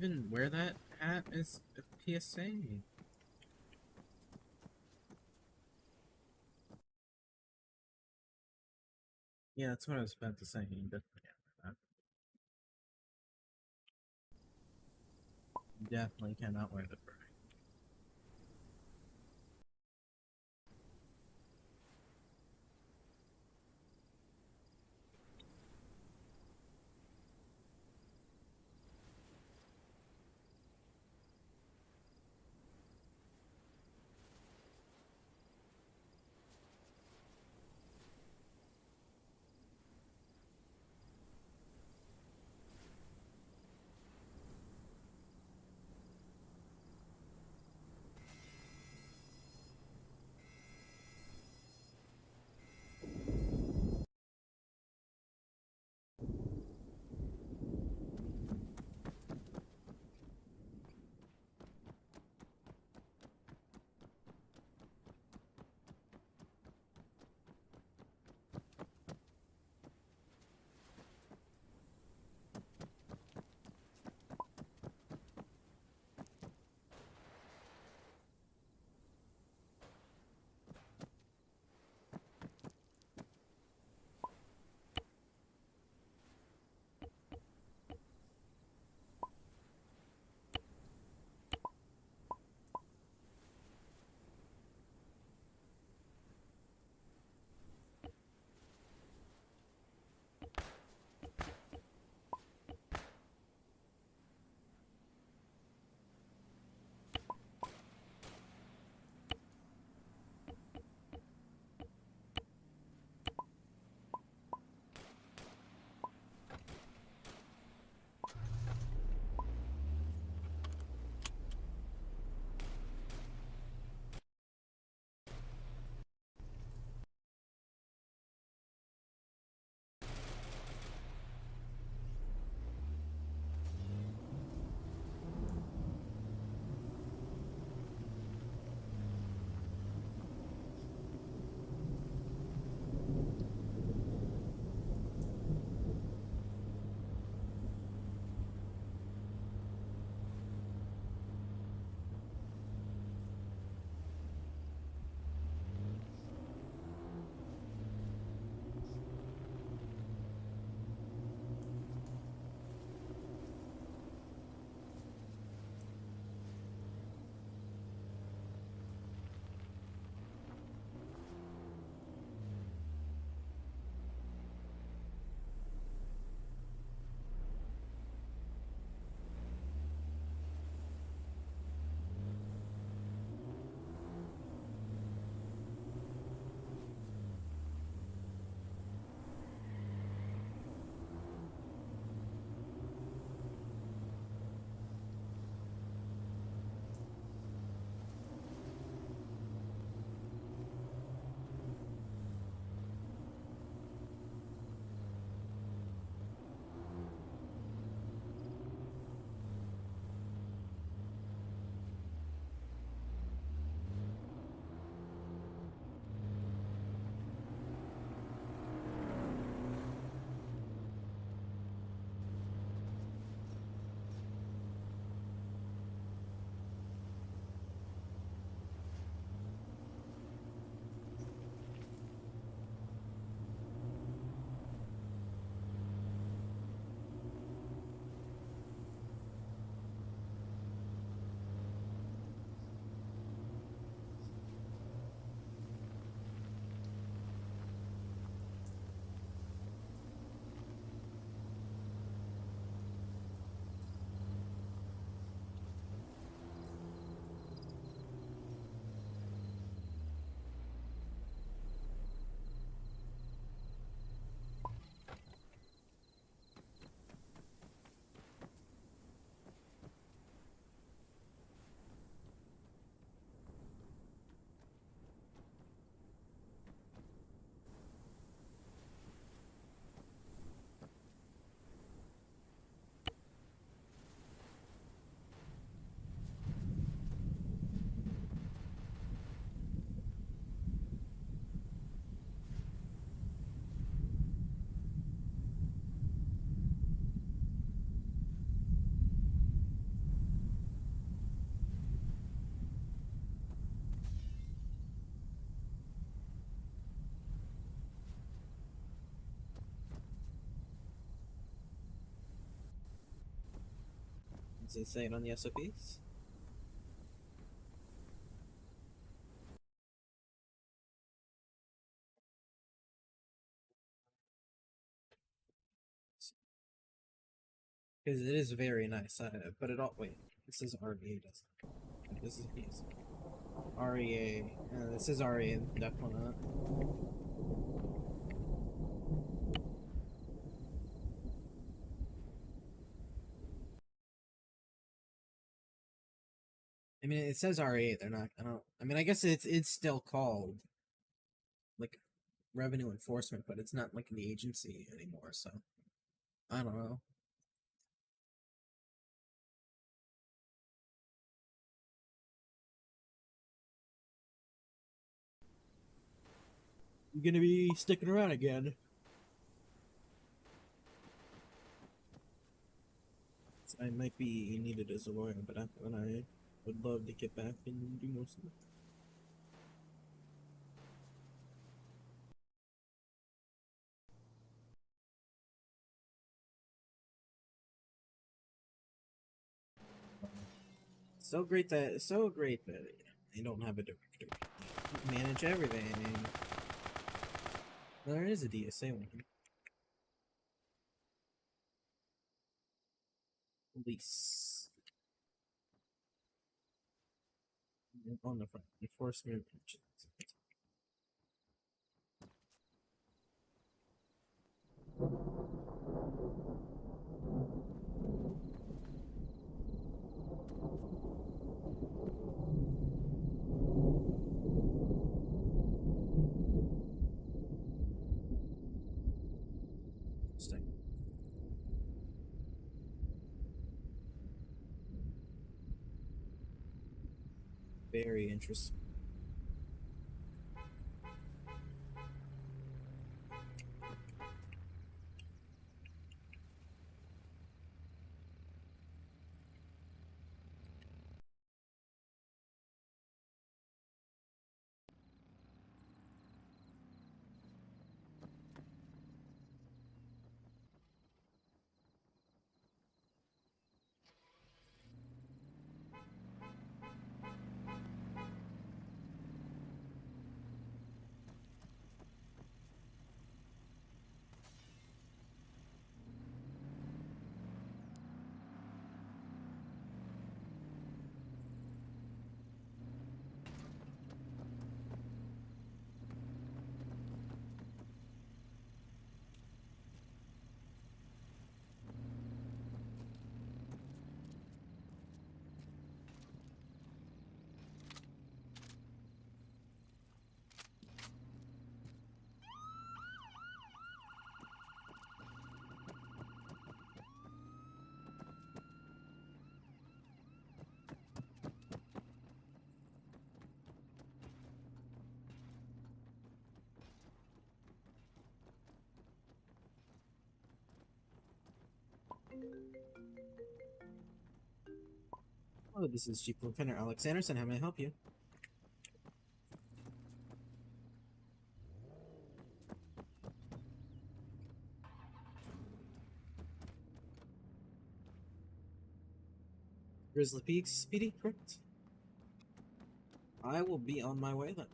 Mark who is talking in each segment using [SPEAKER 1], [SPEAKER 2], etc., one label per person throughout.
[SPEAKER 1] even wear that hat as a PSA? Yeah, that's what I was about to say. You definitely can't wear that. You definitely cannot wear the fur. Does it say it on the SOPs? Because it is very nice. But it all wait. This is REA, doesn't it? This is PSA. REA. This is REA. Definitely not. I mean, it says REA. They're not. I don't. I mean, I guess it's still called like revenue enforcement, but it's not like the agency anymore. So I don't know. You gonna be sticking around again? I might be needed as a lawyer, but I would love to get back and do more stuff. So great that they don't have a director. They manage everything. There is a DSA one. Police on the front. Enforcement. Interesting. Very interesting. Oh, this is Chief Lieutenant Alex Anderson. How may I help you? Grizzly Peaks, Speedy, correct? I will be on my way then.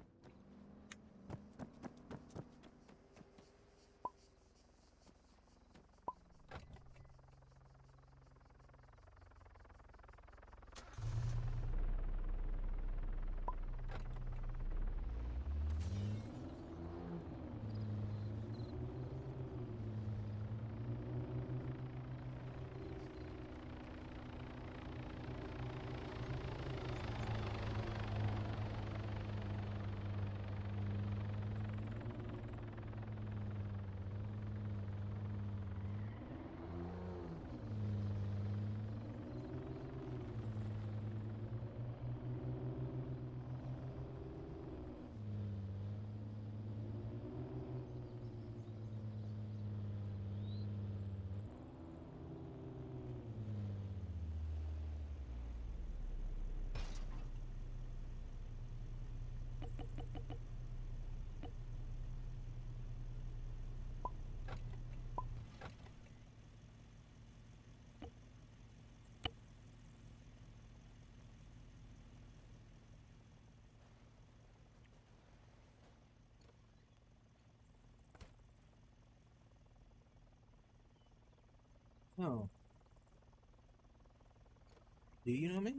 [SPEAKER 1] Oh. Do you know me?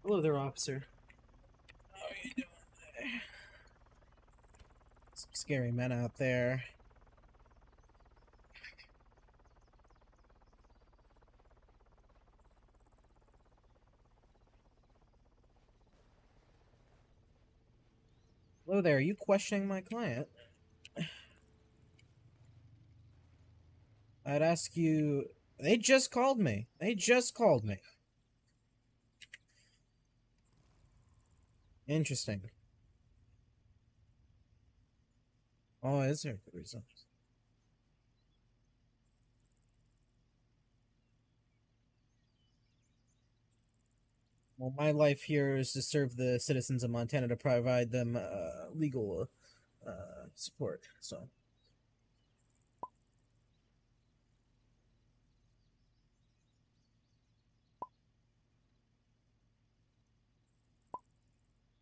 [SPEAKER 1] Hello there, officer. How are you doing today? Some scary men out there. Hello there, are you questioning my client? I'd ask you... They just called me. They just called me. Interesting. Oh, is there a good reason? Well, my life here is to serve the citizens of Montana to provide them legal support. So,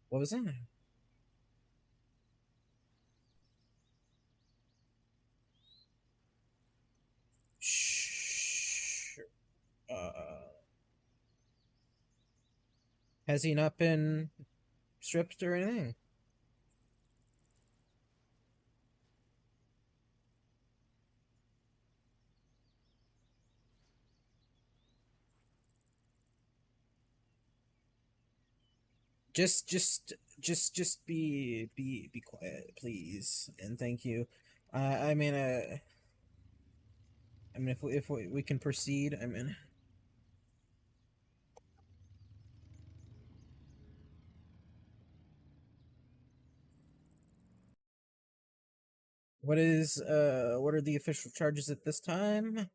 [SPEAKER 1] what was that? Shh. Has he not been stripped or anything? Just, just be quiet, please, and thank you. I mean, if we can proceed, I mean, what are the official charges at this time?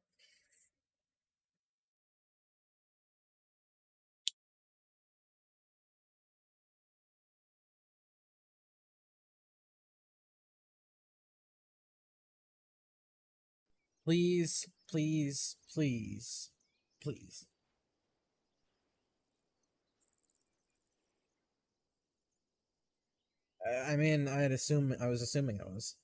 [SPEAKER 1] Please, please, please, please. I mean, I was assuming I was.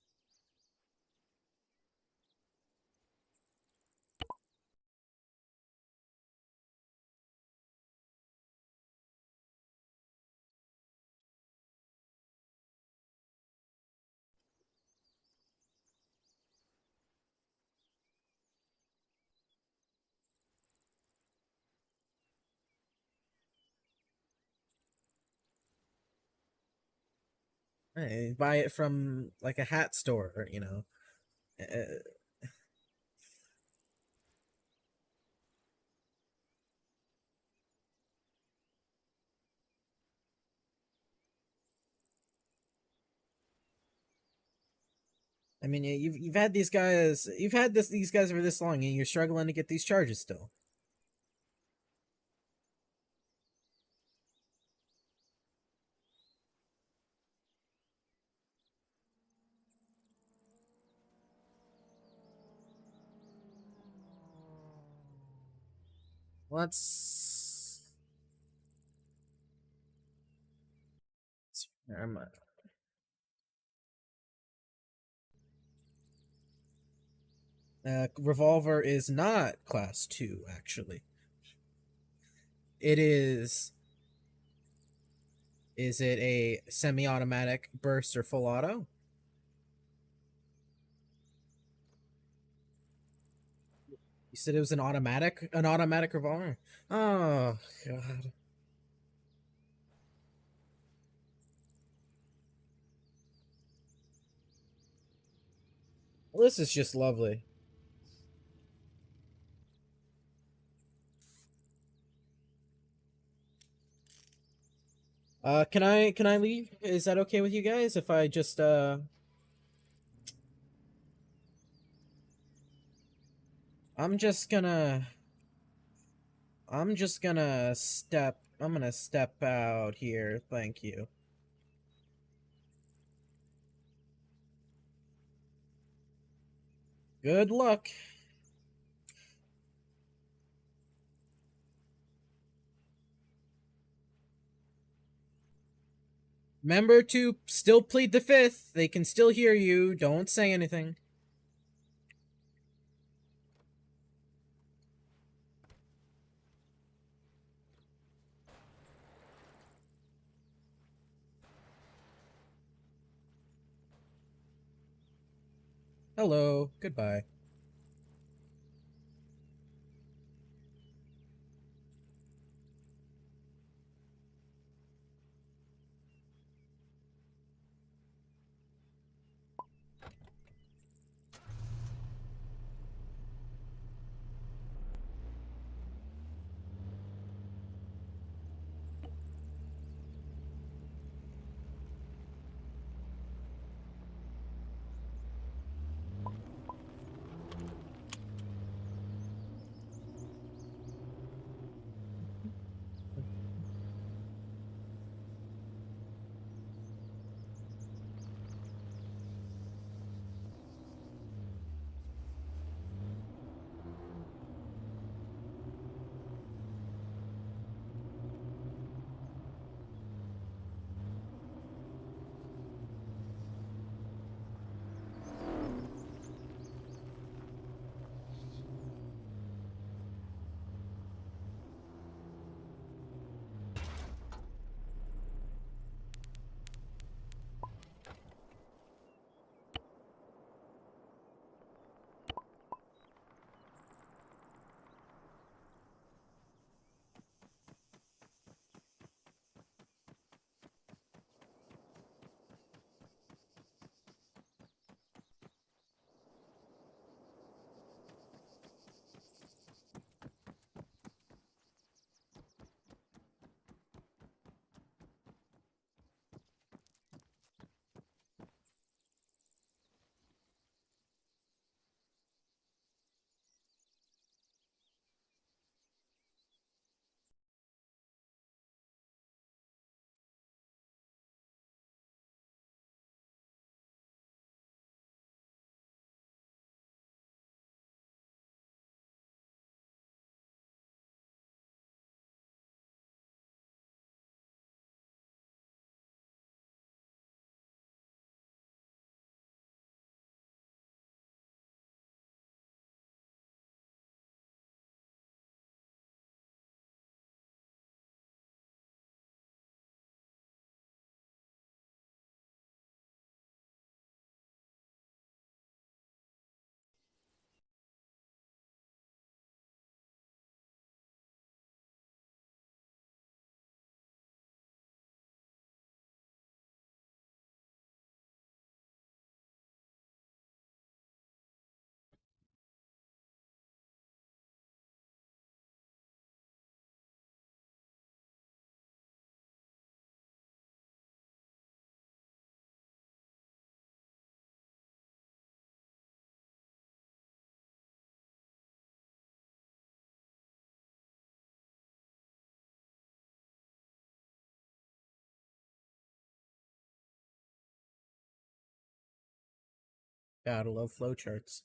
[SPEAKER 1] I buy it from like a hat store, you know. Uh, I mean, you've had these guys, you've had these guys for this long, and you're struggling to get these charges still. Let's. Revolver is not class 2, actually. It is. Is it a semi-automatic burst or full auto? You said it was an automatic revolver. Oh god. Well, this is just lovely. Can I leave? Is that okay with you guys if I just I'm just gonna I'm gonna step out here. Thank you. Good luck. Remember to still plead the fifth. They can still hear you. Don't say anything. Hello, goodbye. Gotta love flowcharts.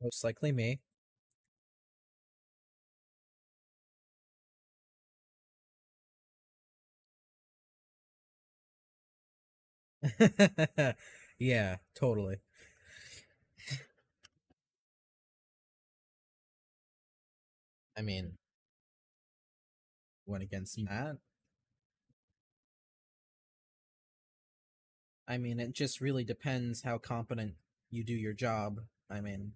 [SPEAKER 1] Most likely me. Yeah, totally. I mean, went against Matt. I mean, it just really depends how competent you do your job. I mean,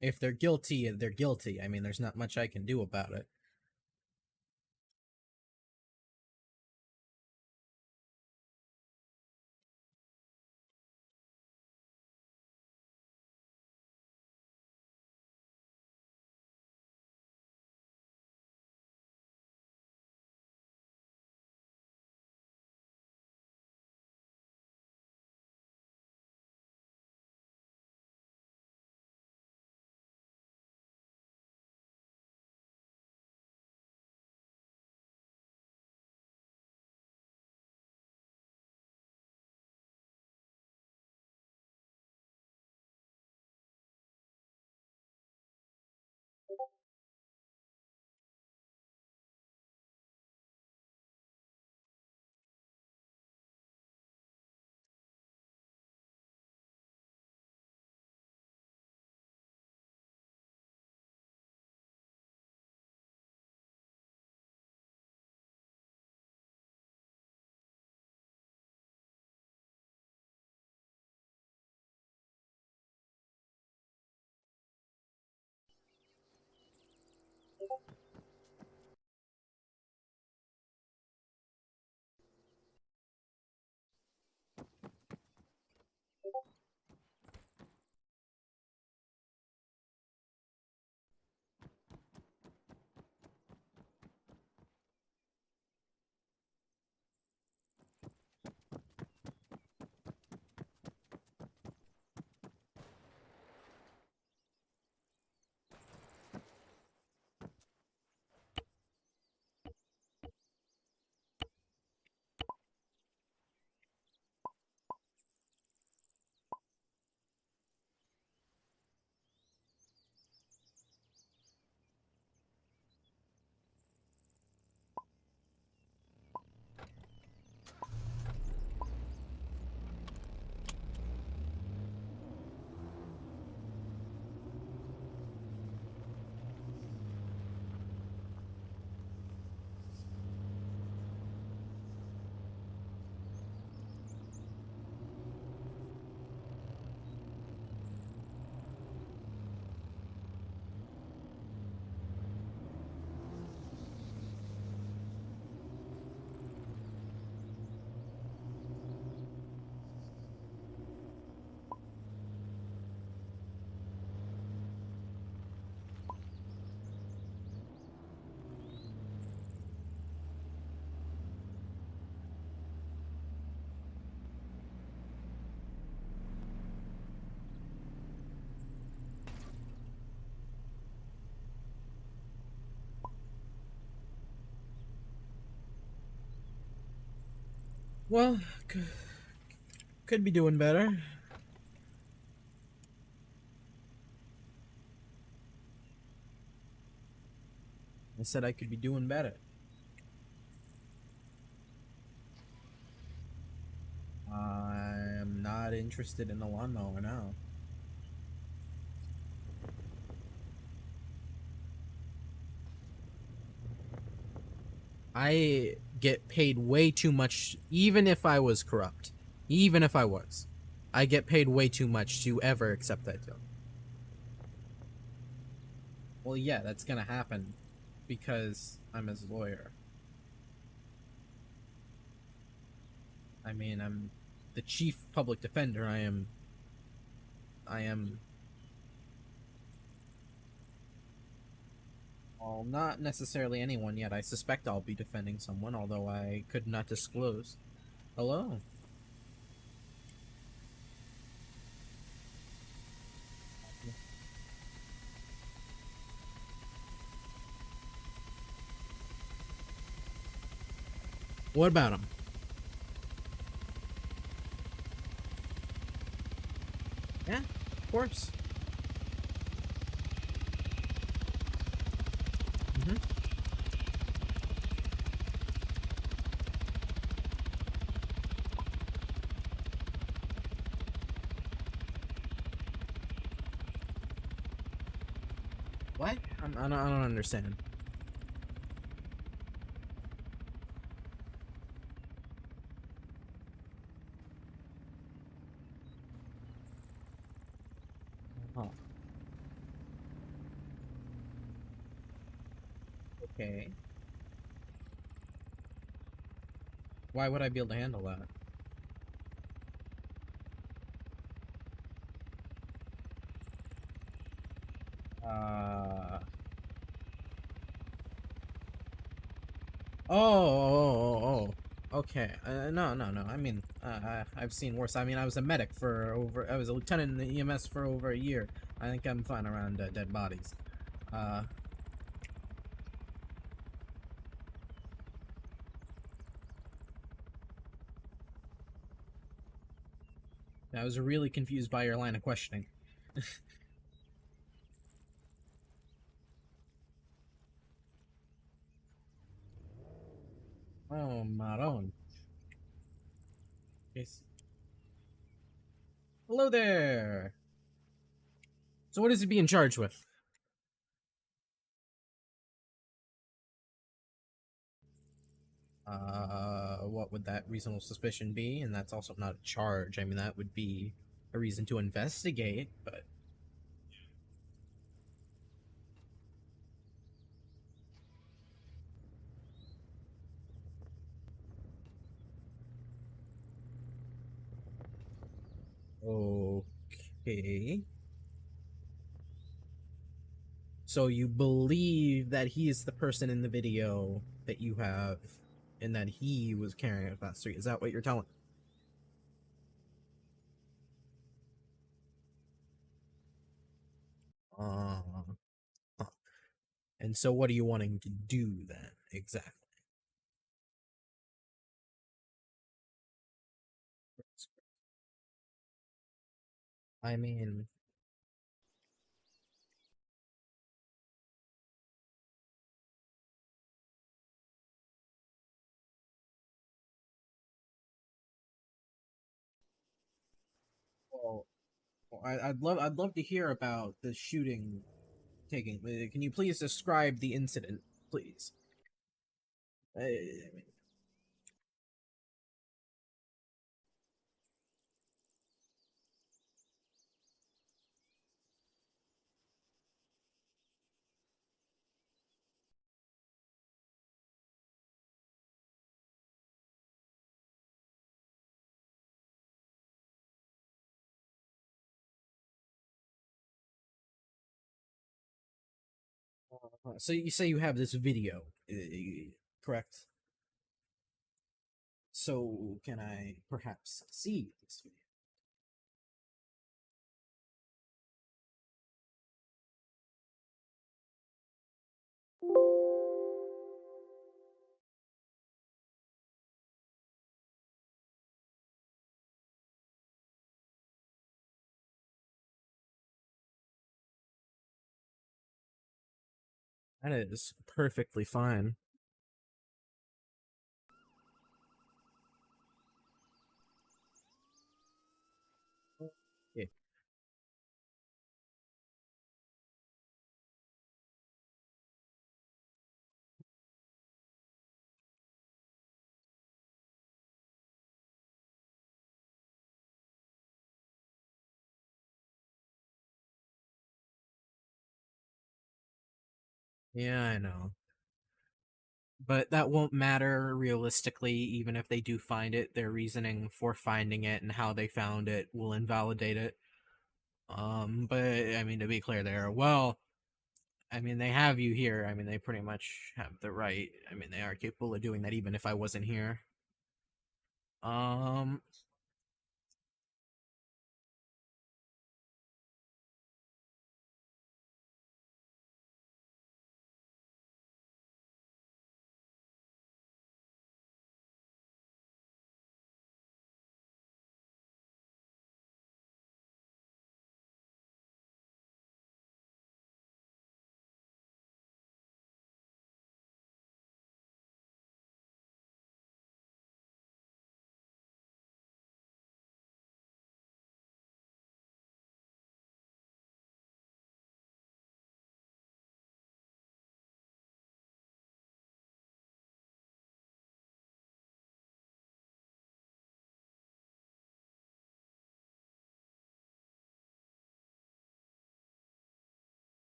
[SPEAKER 1] if they're guilty, they're guilty. I mean, there's not much I can do about it. Well, could be doing better. I said I could be doing better. I'm not interested in the lawnmower now. I get paid way too much, even if I was corrupt. Even if I was. I get paid way too much to ever accept that deal. Well, yeah, that's gonna happen because I'm his lawyer. I mean, I'm the chief public defender. I am, well, not necessarily anyone yet. I suspect I'll be defending someone, although I could not disclose. Hello? What about him? Yeah, of course. Mm-hmm. What? I don't understand. Oh, okay. Why would I be able to handle that? Uh. Okay. No, no, no. I mean, I've seen worse. I mean, I was a medic for over. I was a lieutenant in the EMS for over a year. I think I'm fine around dead bodies. Uh, I was really confused by your line of questioning. Oh, Maron. Yes. Hello there. So, what is he being charged with? What would that reasonable suspicion be? And that's also not a charge. I mean, that would be a reason to investigate, but okay. So you believe that he is the person in the video that you have, and that he was carrying it across the street. Is that what you're telling? Uh, huh. And so, what are you wanting to do then, exactly? I mean, well, I'd love to hear about the shooting taking. Can you please describe the incident, please? I so you say you have this video, correct? So can I perhaps see this video? That is perfectly fine. Yeah, yeah, I know. But that won't matter realistically, even if they do find it. Their reasoning for finding it and how they found it will invalidate it. But I mean, to be clear, there. Well, I mean, they have you here. I mean, they pretty much have the right. I mean, they are capable of doing that, even if I wasn't here. Um,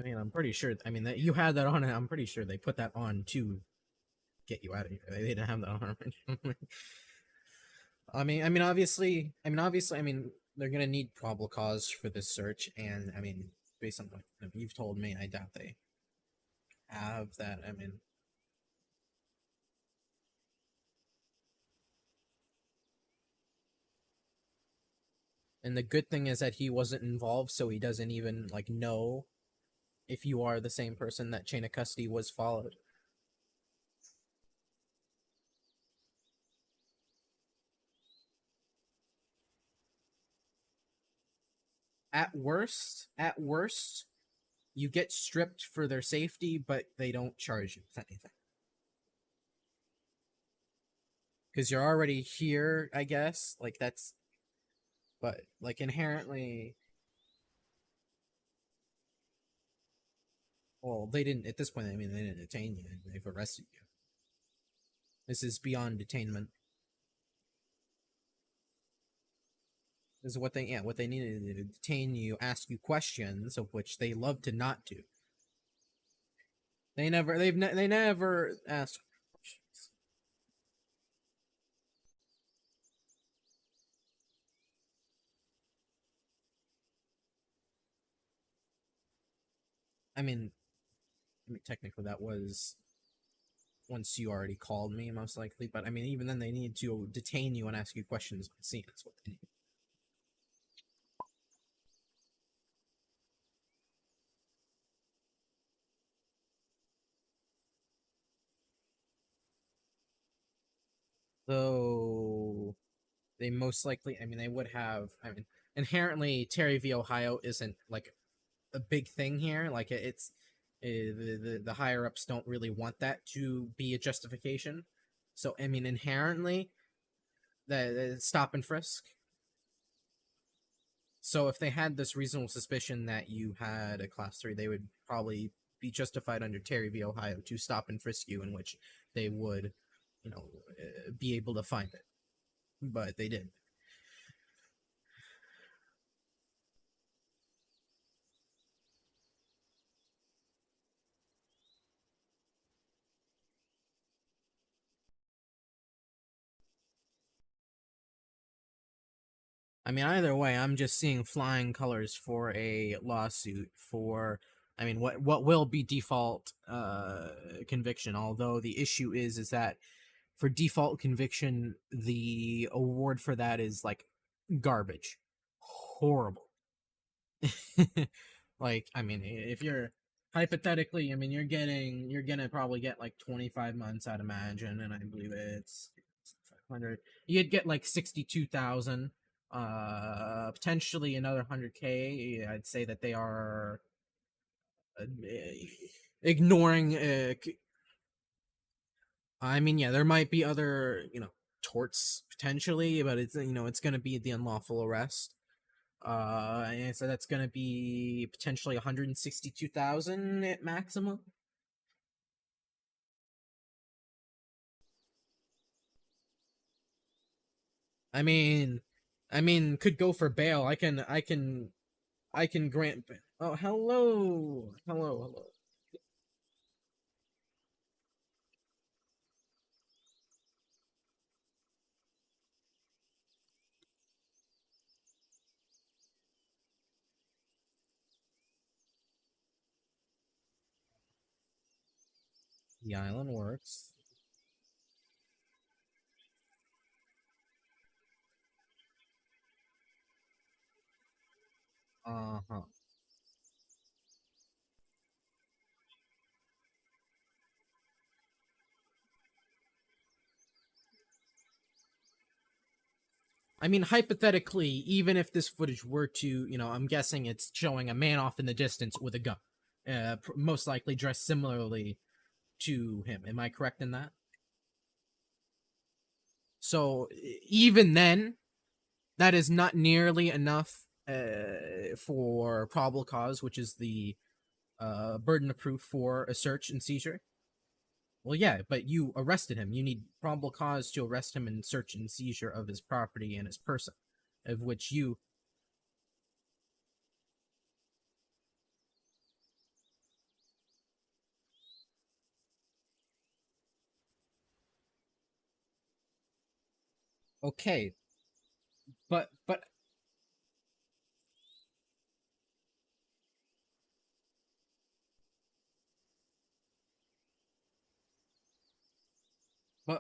[SPEAKER 1] I mean, I'm pretty sure. I mean, that you had that on. I'm pretty sure they put that on to get you out of here. They didn't have that on originally. I mean, they're gonna need probable cause for this search, and I mean, based on what you've told me, I doubt they have that. I mean, and the good thing is that he wasn't involved, so he doesn't even like know if you are the same person that chain of custody was followed. At worst, you get stripped for their safety, but they don't charge you with anything. Because you're already here, I guess. Like, that's. But, like, inherently. Well, they didn't. At this point, I mean, they didn't detain you. They've arrested you. This is beyond detainment. This is what they. Yeah, what they needed to detain you, ask you questions, of which they love to not do. They never ask questions. I mean, technically that was once you already called me, most likely. But I mean, even then, they need to detain you and ask you questions on scene. That's what they need. Though they most likely, I mean, they would have. I mean, inherently, Terry v. Ohio isn't like a big thing here. Like it's the higher ups don't really want that to be a justification. So I mean, inherently, the stop and frisk. So if they had this reasonable suspicion that you had a class 3, they would probably be justified under Terry v. Ohio to stop and frisk you, in which they would, be able to find it. But they didn't. I mean, either way, I'm just seeing flying colors for a lawsuit for. I mean, what will be default conviction? Although the issue is that for default conviction, the award for that is like garbage, horrible. Like, I mean, if you're hypothetically, I mean, you're gonna probably get like 25 months, I'd imagine, and I believe it's 500. You'd get like 62,000, potentially another 100K. I'd say that they are uh, ignoring. I mean, yeah, there might be other, torts potentially, but it's gonna be the unlawful arrest. And so that's gonna be potentially 162,000 at maximum. I mean, could go for bail. I can grant. Oh, hello. The island works. Uh-huh. I mean, hypothetically, even if this footage were to, I'm guessing it's showing a man off in the distance with a gun, most likely dressed similarly to him. Am I correct in that? So even then, that is not nearly enough for probable cause, which is the burden of proof for a search and seizure. Well, yeah, but you arrested him. You need probable cause to arrest him and search and seizure of his property and his person, of which you. Okay, but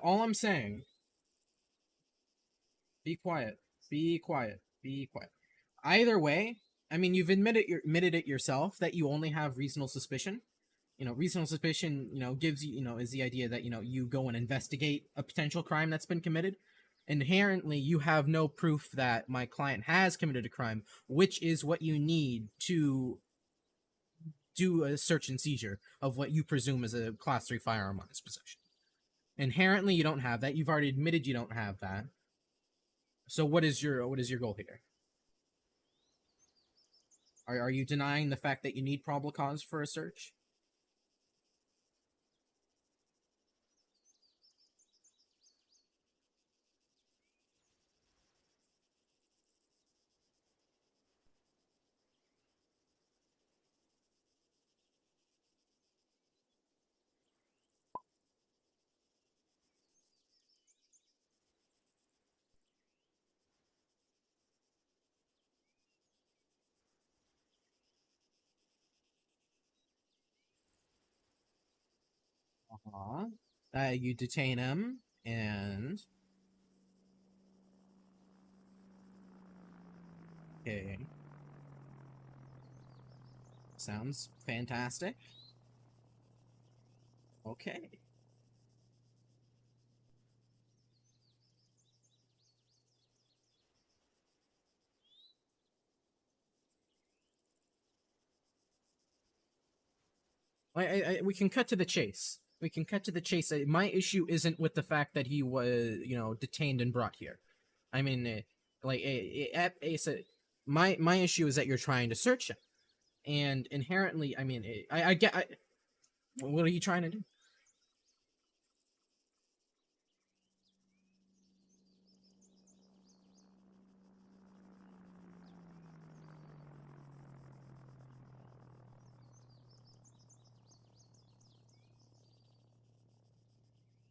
[SPEAKER 1] all I'm saying, be quiet, be quiet, be quiet. Either way, I mean, you've admitted it yourself that you only have reasonable suspicion. Reasonable suspicion, gives you, is the idea that, you go and investigate a potential crime that's been committed. Inherently, you have no proof that my client has committed a crime, which is what you need to do a search and seizure of what you presume is a class 3 firearm on his possession. Inherently, you don't have that. You've already admitted you don't have that. So what is your goal here? Are you denying the fact that you need probable cause for a search? Uh-huh. You detain him, and okay, sounds fantastic. Okay. We can cut to the chase. We can cut to the chase. My issue isn't with the fact that he was, detained and brought here. I mean, my issue is that you're trying to search him, and inherently, I mean, I get. What are you trying to do?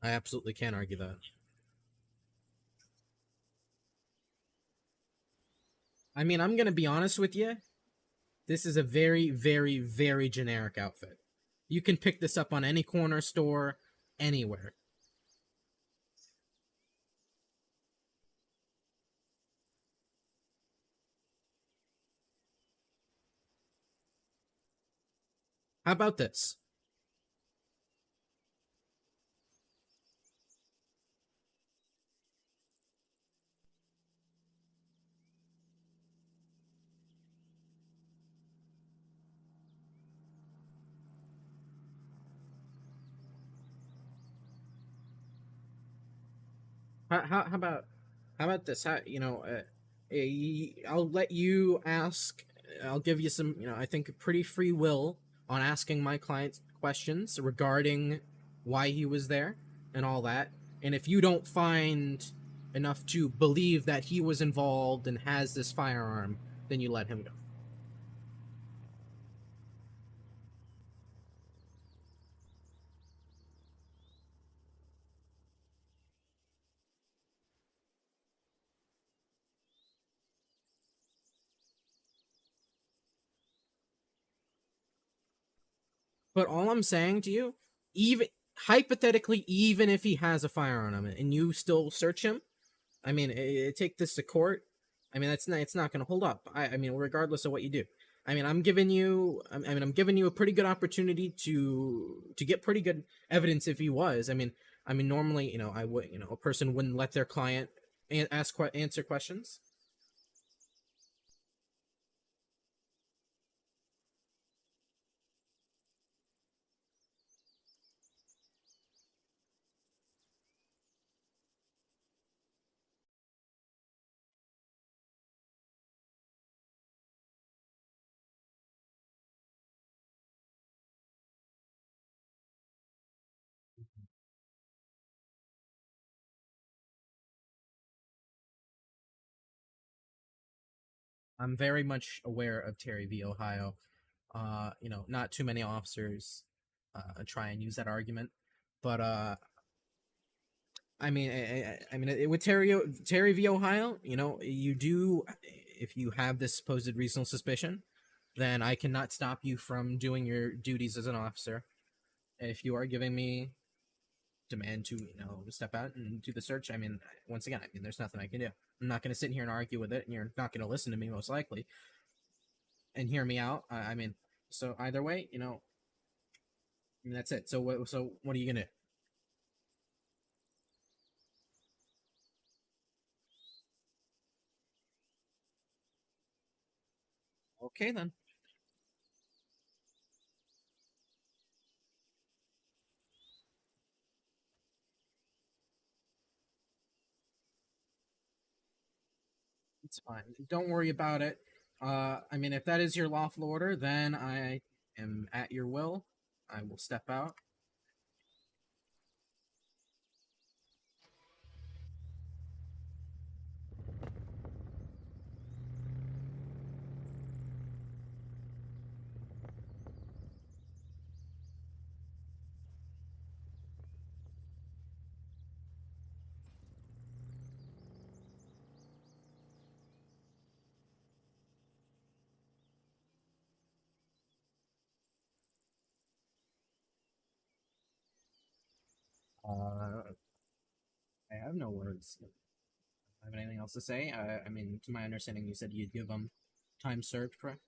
[SPEAKER 1] I absolutely can't argue that. I mean, I'm gonna be honest with you. This is a very, very, very generic outfit. You can pick this up on any corner store, anywhere. How about this? How about this? I'll let you ask. I'll give you some. I think pretty free will on asking my client questions regarding why he was there and all that. And if you don't find enough to believe that he was involved and has this firearm, then you let him go. But all I'm saying to you, even hypothetically, even if he has a firearm on him and you still search him, I mean, take this to court. I mean, that's not. It's not going to hold up. I mean, regardless of what you do. I mean, I'm giving you. I mean, I'm giving you a pretty good opportunity to get pretty good evidence if he was. I mean, normally, I would. A person wouldn't let their client answer questions. I'm very much aware of Terry v. Ohio. Not too many officers try and use that argument, but I mean, with Terry v. Ohio, you do, if you have this supposed reasonable suspicion, then I cannot stop you from doing your duties as an officer. If you are giving me demand to, step out and do the search, I mean, once again, there's nothing I can do. I'm not going to sit here and argue with it, and you're not going to listen to me, most likely, and hear me out. I mean, so either way, that's it. So what are you going to do? Okay, then. It's fine. Don't worry about it. I mean, if that is your lawful order, then I am at your will. I will step out. Uh, I have no words. Have anything else to say? I mean, to my understanding, you said you'd give them time served, correct?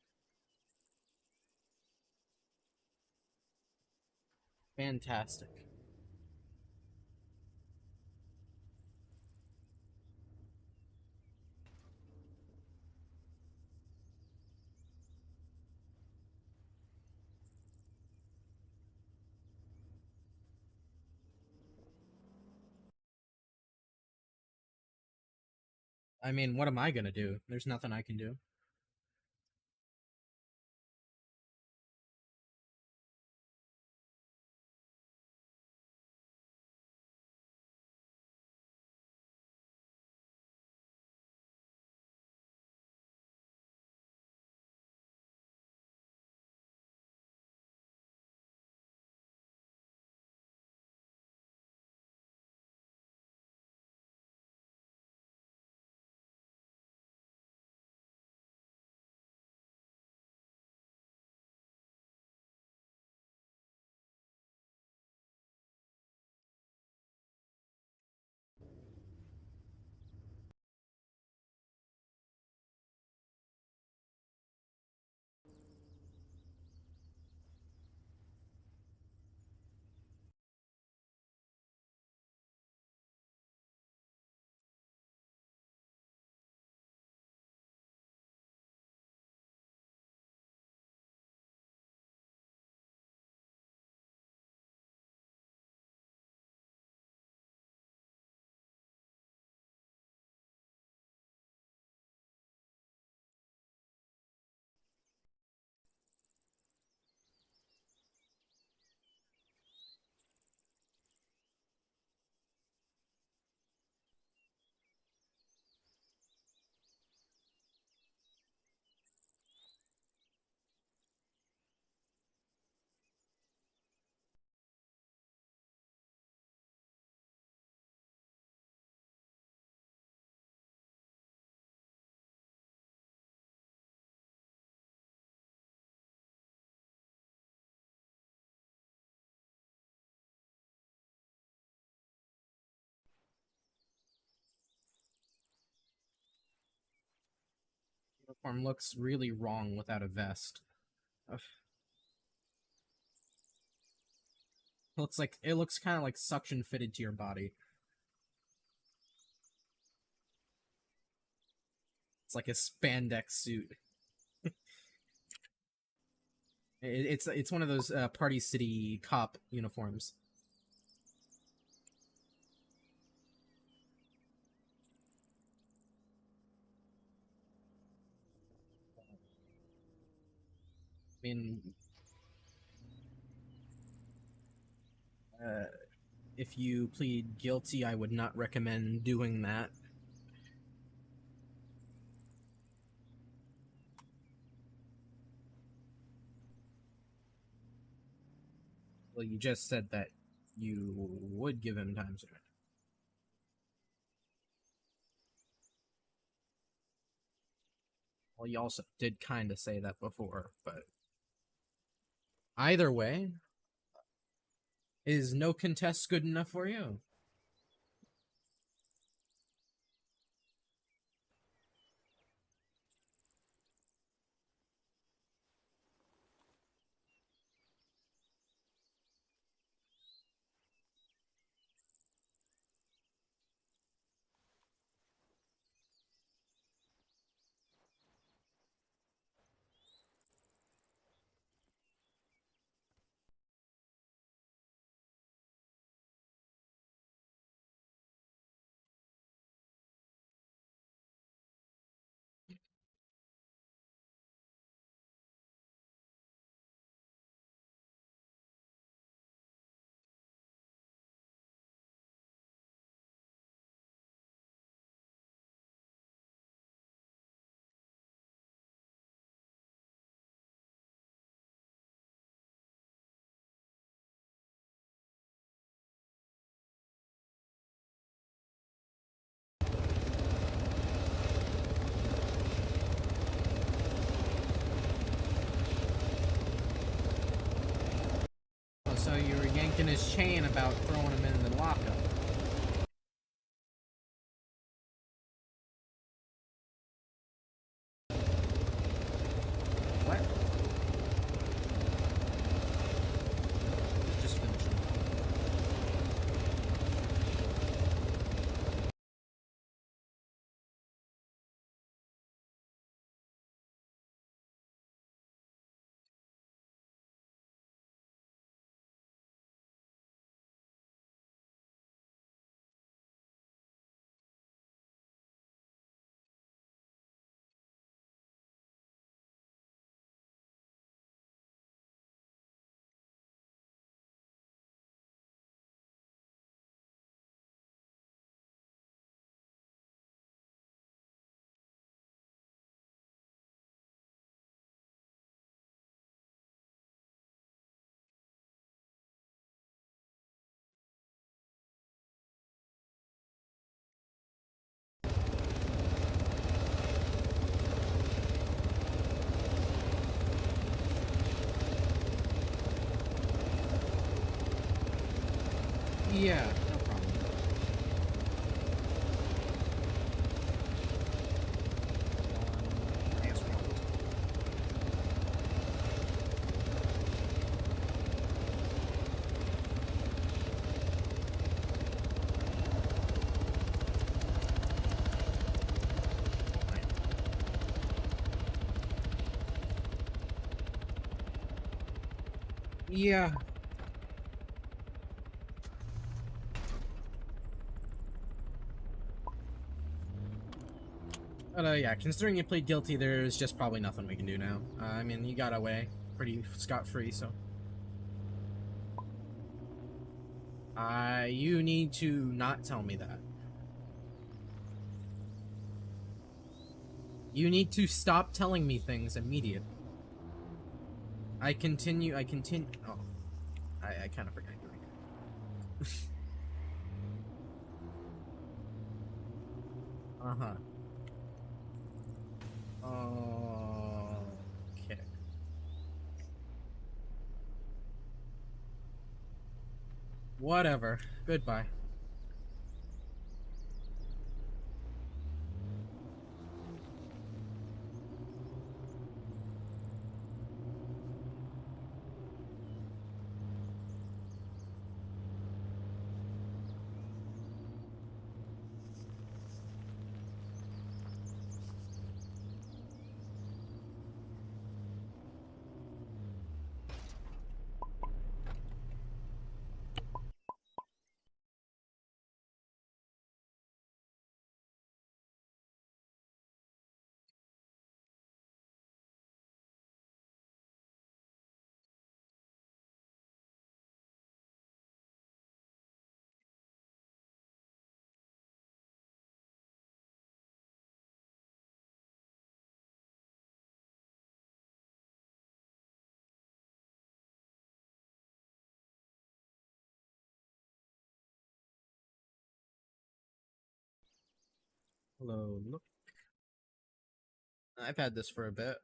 [SPEAKER 1] Fantastic. I mean, what am I gonna do? There's nothing I can do. Uniform looks really wrong without a vest. Ugh. It looks kind of like suction fitted to your body. It's like a spandex suit. It's one of those Party City cop uniforms. I mean, uh, if you plead guilty, I would not recommend doing that. Well, you just said that you would give him time, sir. Well, you also did kind of say that before, but either way, is no contest good enough for you? Oh, so you were yanking his chain about throwing him in the lockup. What? Just finish him. Yeah, no problem. Answer me. Yeah. But yeah, considering you plead guilty, there's just probably nothing we can do now. I mean, you got away pretty scot-free, so. You need to not tell me that. You need to stop telling me things immediately. I continue. Oh, I kind of forgot you were here. Uh-huh. Okay. Whatever. Goodbye. Hello. Look. I've had this for a bit.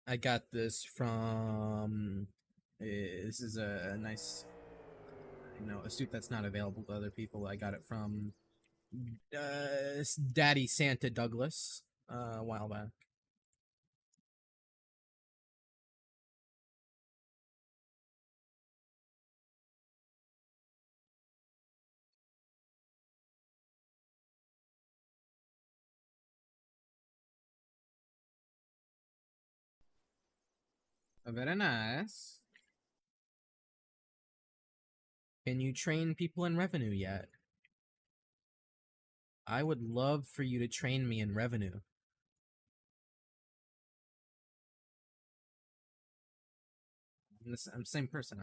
[SPEAKER 1] I got this from. This is a nice, a suit that's not available to other people. I got it from Daddy Santa Douglas a while back. Very nice. Can you train people in revenue yet? I would love for you to train me in revenue. I'm the same person.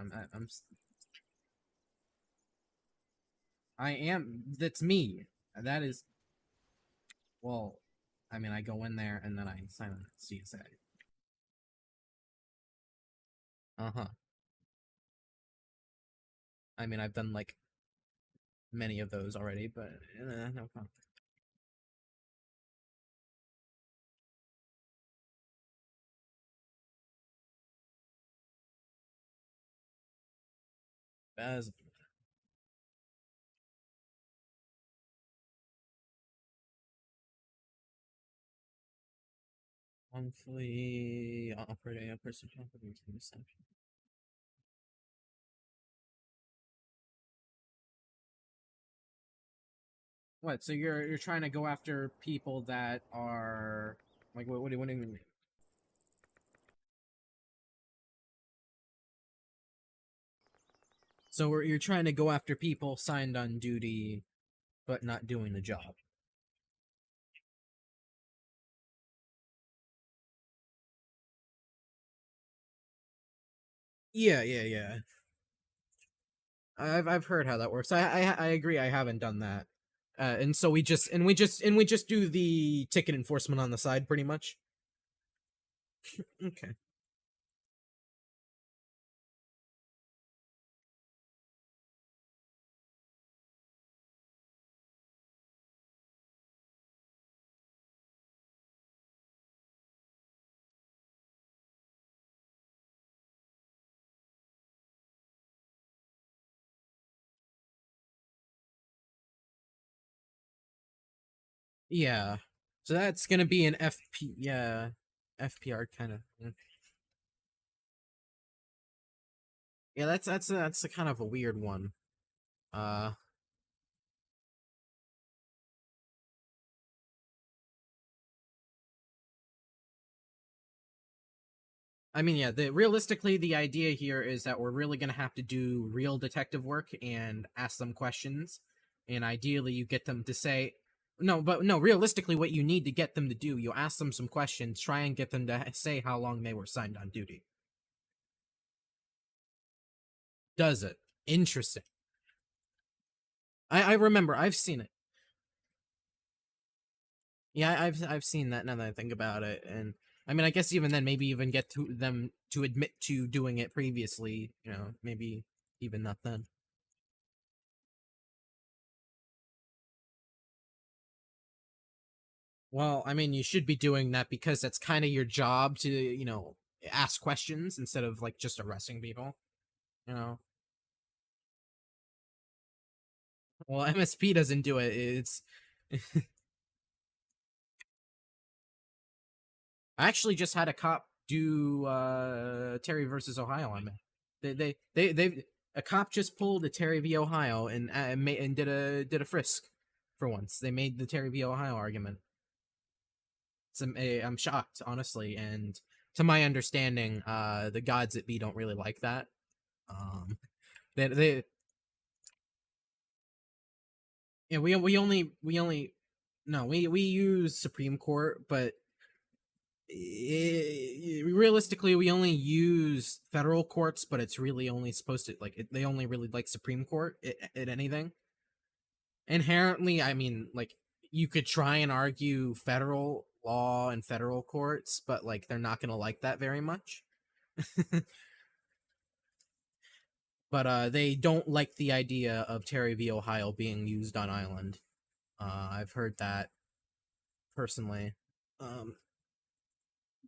[SPEAKER 1] I am. That's me. That is. Well, I mean, I go in there and then I sign on CSA. Uh huh. I mean, I've done like many of those already, but no problem. As monthly operating a person reception. What? So you're trying to go after people that are like what do you mean? So you're trying to go after people signed on duty, but not doing the job. Yeah. I've heard how that works. I agree. I haven't done that. And so we just do the ticket enforcement on the side, pretty much. Okay. Yeah. So that's gonna be an FP. Yeah, FPR kind of. Yeah, that's a kind of a weird one. Uh, I mean, yeah. Realistically, the idea here is that we're really gonna have to do real detective work and ask them questions, and ideally, you get them to say. No, but no. Realistically, what you need to get them to do, you ask them some questions, try and get them to say how long they were signed on duty. Does it? Interesting. I remember. I've seen it. Yeah, I've seen that now that I think about it, and I mean, I guess even then, maybe even get to them to admit to doing it previously. Maybe even not then. Well, I mean, you should be doing that because that's kind of your job to, ask questions instead of like just arresting people. You know. Well, MSP doesn't do it. It's I actually just had a cop do Terry versus Ohio on me. They a cop just pulled a Terry v Ohio and did a frisk for once. They made the Terry v Ohio argument. I'm shocked, honestly, and to my understanding, the gods at be don't really like that. Um, they yeah, we only no, we use Supreme Court, but realistically we only use federal courts, but it's really only supposed to they only really like Supreme Court at anything. Inherently, I mean, like, you could try and argue federal law and federal courts, but like they're not going to like that very much. But they don't like the idea of Terry v Ohio being used on island. I've heard that personally. Um,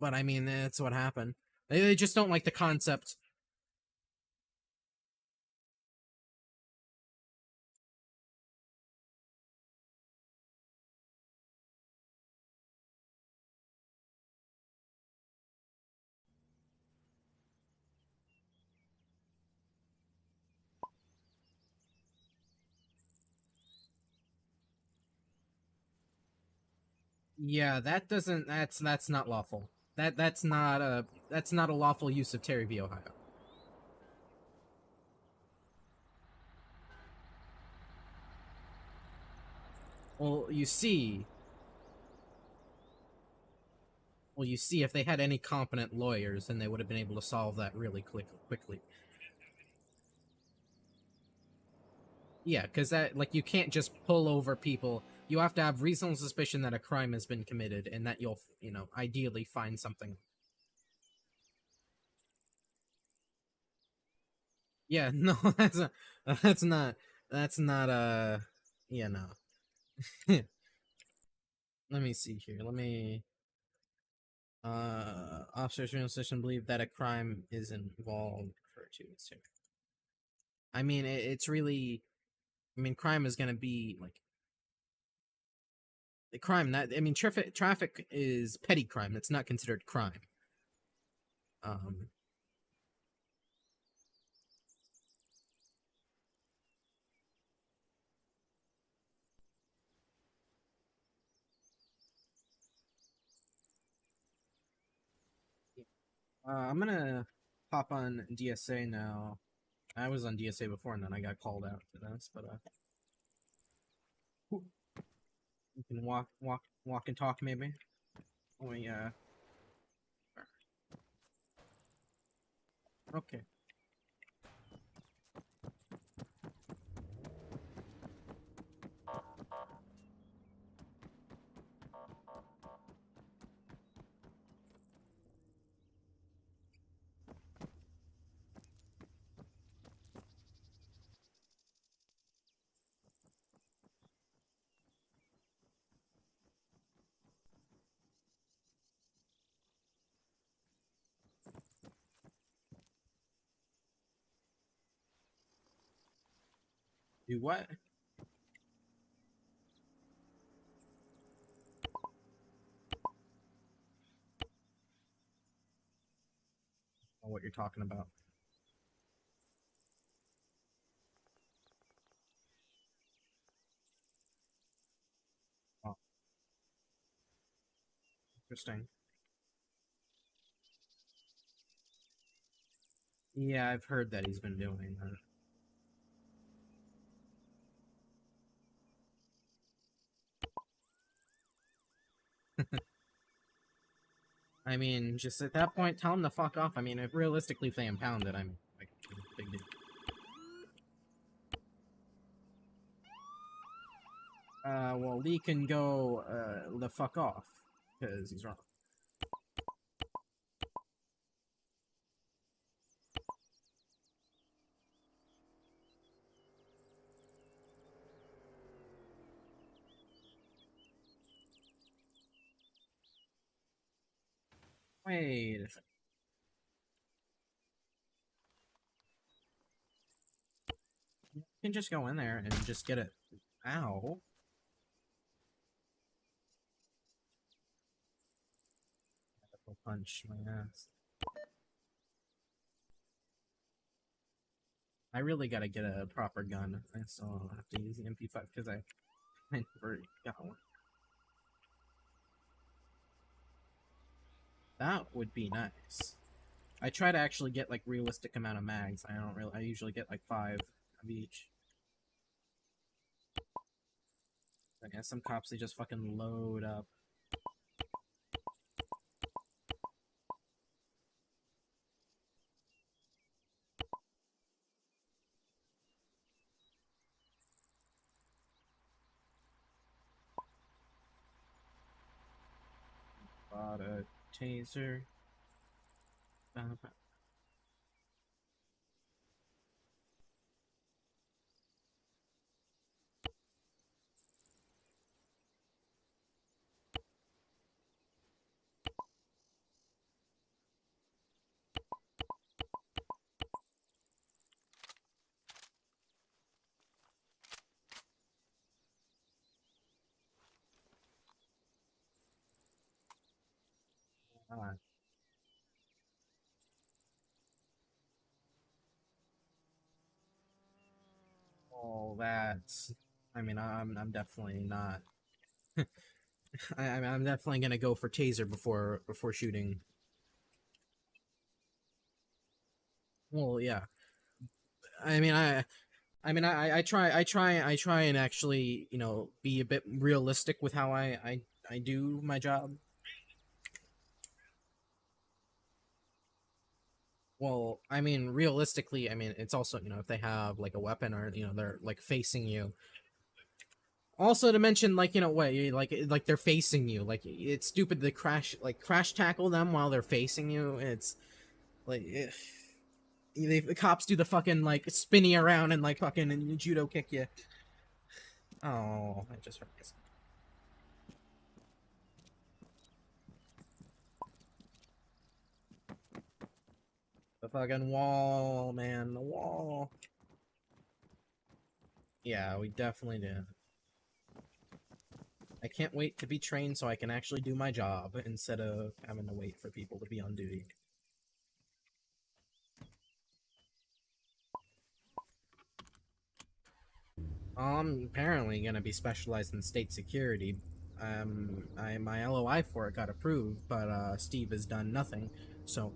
[SPEAKER 1] but I mean, that's what happened. They just don't like the concept. Yeah, that doesn't. That's not lawful. That's not a lawful use of Terry v. Ohio. Well, you see, if they had any competent lawyers, then they would have been able to solve that really quickly. Yeah, because that, like, you can't just pull over people. You have to have reasonable suspicion that a crime has been committed, and that you'll, ideally find something. Yeah, no, that's not, that's not, yeah, no. Let me see here. Officers real suspicion believe that a crime is involved. Refer to it. I mean, it's really, I mean, crime is going to be like the crime. That I mean, traffic is petty crime. It's not considered crime. Um, I'm gonna hop on DSA now. I was on DSA before, and then I got called out to this. But you can walk and talk maybe. Oh yeah. Okay. Do what? Know what you're talking about? Oh, interesting. Yeah, I've heard that he's been doing that. I mean, just at that point, tell him to fuck off. I mean, if realistically, if they impound it, I'm like, big deal. Well, Lee can go, the fuck off, because he's wrong. Wait a second. You can just go in there and just get it. Ow. He'll punch my ass. I really gotta get a proper gun. I still have to use the MP5 because I never got one. That would be nice. I try to actually get like realistic amount of mags. I usually get like 5 of each. But yeah, some cops they just fucking load up. Bought a taser. Oh, that's. I mean, I'm definitely not. I'm definitely gonna go for taser before shooting. Well, yeah. I mean, I try and actually, be a bit realistic with how I do my job. Well, I mean, realistically, I mean, it's also, if they have like a weapon or, they're like facing you. Also to mention, like, what, like they're facing you. Like, it's stupid to crash tackle them while they're facing you. It's like, the cops do the fucking, like, spinny around and, like, fucking judo kick you. Oh, I just heard this. The fucking wall, man, the wall. Yeah, we definitely did. I can't wait to be trained so I can actually do my job instead of having to wait for people to be on duty. I'm apparently gonna be specialized in state security. My LOI for it got approved, but Steve has done nothing. So,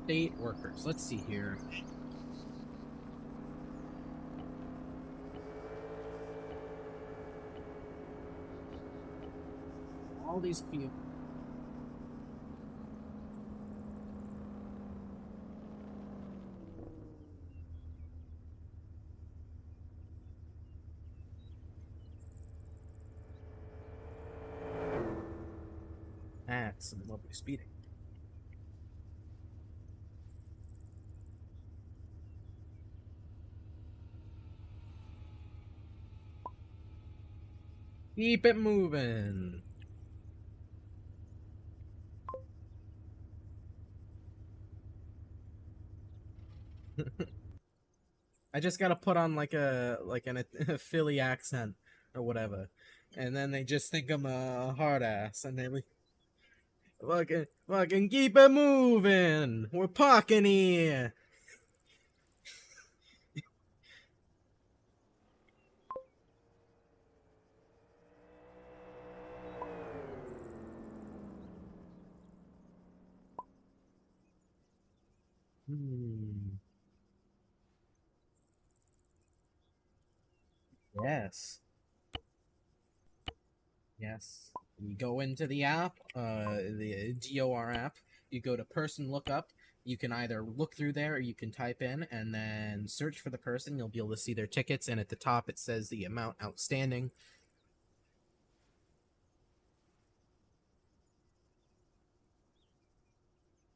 [SPEAKER 1] state workers. Let's see here. All these people. That's some lovely speeding. Keep it moving. I just gotta put on like a Philly accent or whatever, and then they just think I'm a hard ass, and they like, fucking keep it moving. We're parking here. Hmm. Yes. Yes. You go into the app, the DOR app. You go to person lookup. You can either look through there or you can type in and then search for the person. You'll be able to see their tickets, and at the top it says the amount outstanding.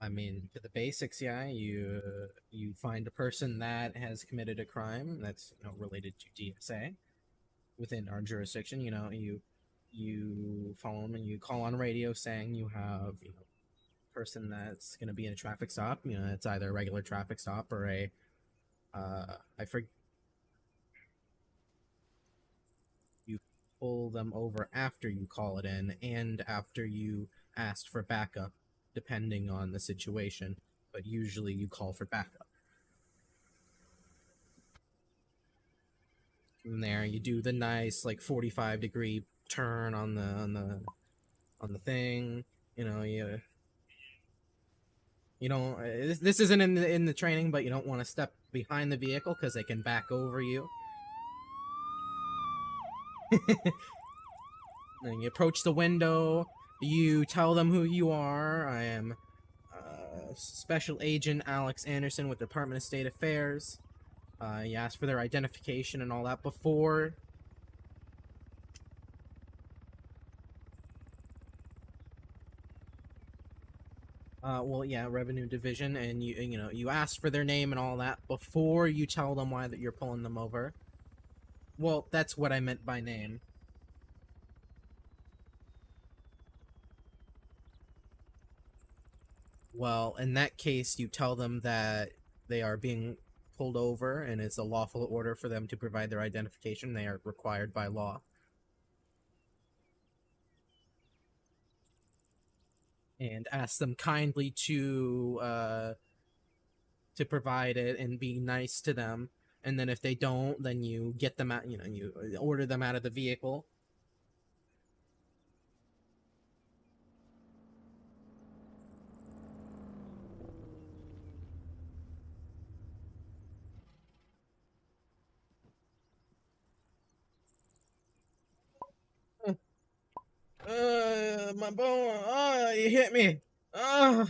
[SPEAKER 1] I mean, to the basics, yeah. You find a person that has committed a crime that's related to DSA within our jurisdiction. You follow them and you call on radio saying you have person that's going to be in a traffic stop. It's either a regular traffic stop or a I forget. You pull them over after you call it in and after you asked for backup, depending on the situation. But usually you call for backup. From there, you do the nice like 45-degree turn on the thing. You don't. This isn't in the training, but you don't want to step behind the vehicle because they can back over you. And you approach the window. You tell them who you are. I am Special Agent Alex Anderson with Department of State Affairs. You ask for their identification and all that before. Well, yeah, Revenue Division, and you ask for their name and all that before you tell them why that you're pulling them over. Well, that's what I meant by name. Well, in that case, you tell them that they are being pulled over and it's a lawful order for them to provide their identification. They are required by law. And ask them kindly to to provide it and be nice to them. And then if they don't, then you get them out. You order them out of the vehicle. My bone. Oh, you hit me. Oh,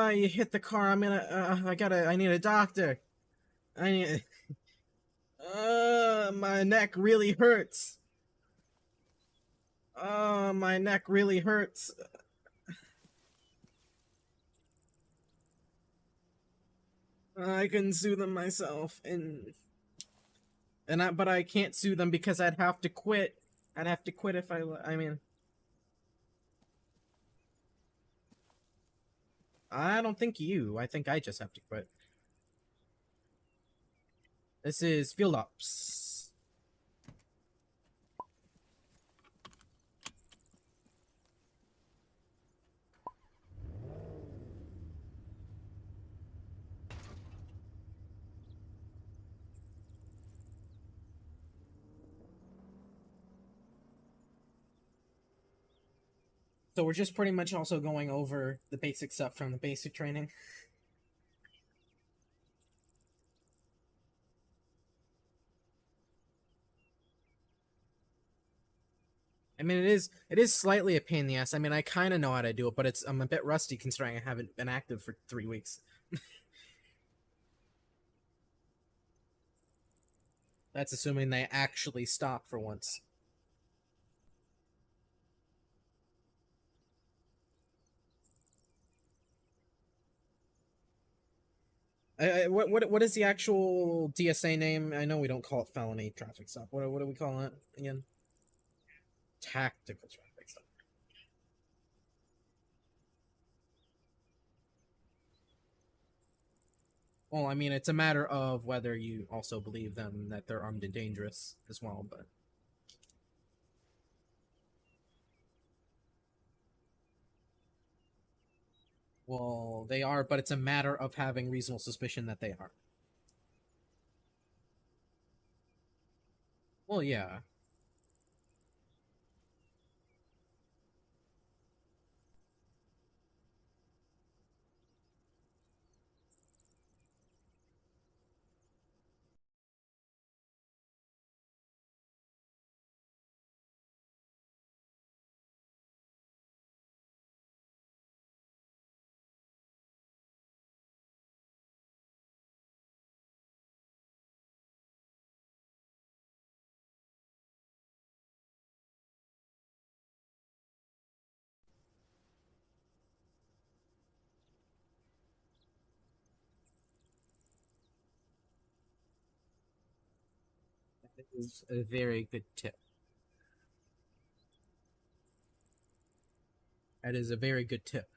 [SPEAKER 1] you hit the car. I'm gonna. I need a doctor. I need. My neck really hurts. My neck really hurts. I can sue them myself, but I can't sue them because I'd have to quit. I'd have to quit if I mean, I don't think you. I think I just have to quit. This is Field Ops. So we're just pretty much also going over the basic stuff from the basic training. I mean, it is slightly a pain in the ass. I mean, I kind of know how to do it, but I'm a bit rusty considering I haven't been active for 3 weeks. That's assuming they actually stop for once. What is the actual DSA name? I know we don't call it felony traffic stop. What do we call it again? Tactical traffic stop. Well, I mean, it's a matter of whether you also believe them that they're armed and dangerous as well, but well, they are, but it's a matter of having reasonable suspicion that they are. Well, yeah. That is a very good tip. That is a very good tip.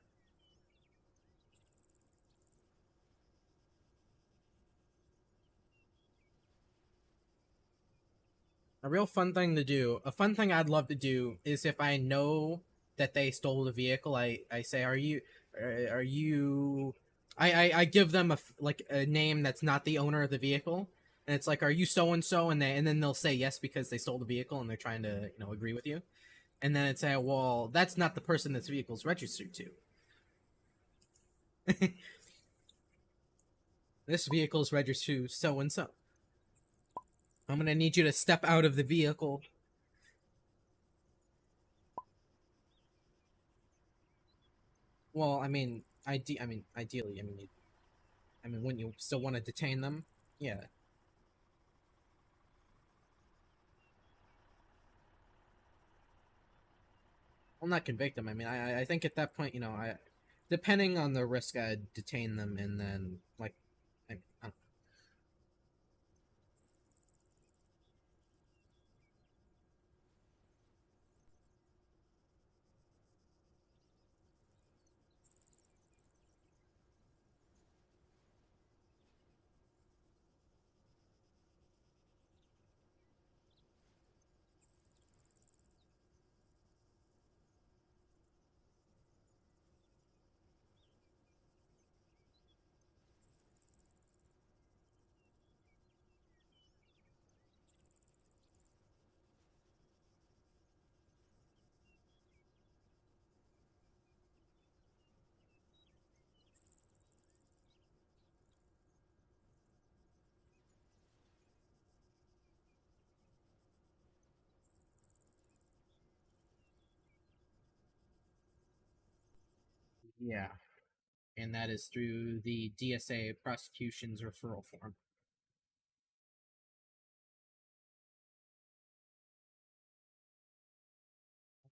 [SPEAKER 1] A real fun thing to do, a fun thing I'd love to do is if I know that they stole the vehicle, I say, are you, I give them like a name that's not the owner of the vehicle, and it's like, are you so and so, and then they'll say yes because they stole the vehicle and they're trying to agree with you, and then it's say, well, that's not the person this vehicle's registered to. This vehicle's registered to so and so. I'm gonna need you to step out of the vehicle. Well, I mean, ideally, wouldn't you still want to detain them? Yeah. Well, not convict them. I mean, I think at that point, depending on the risk, I'd detain them and then, like, I Yeah, and that is through the DSA prosecution's referral form.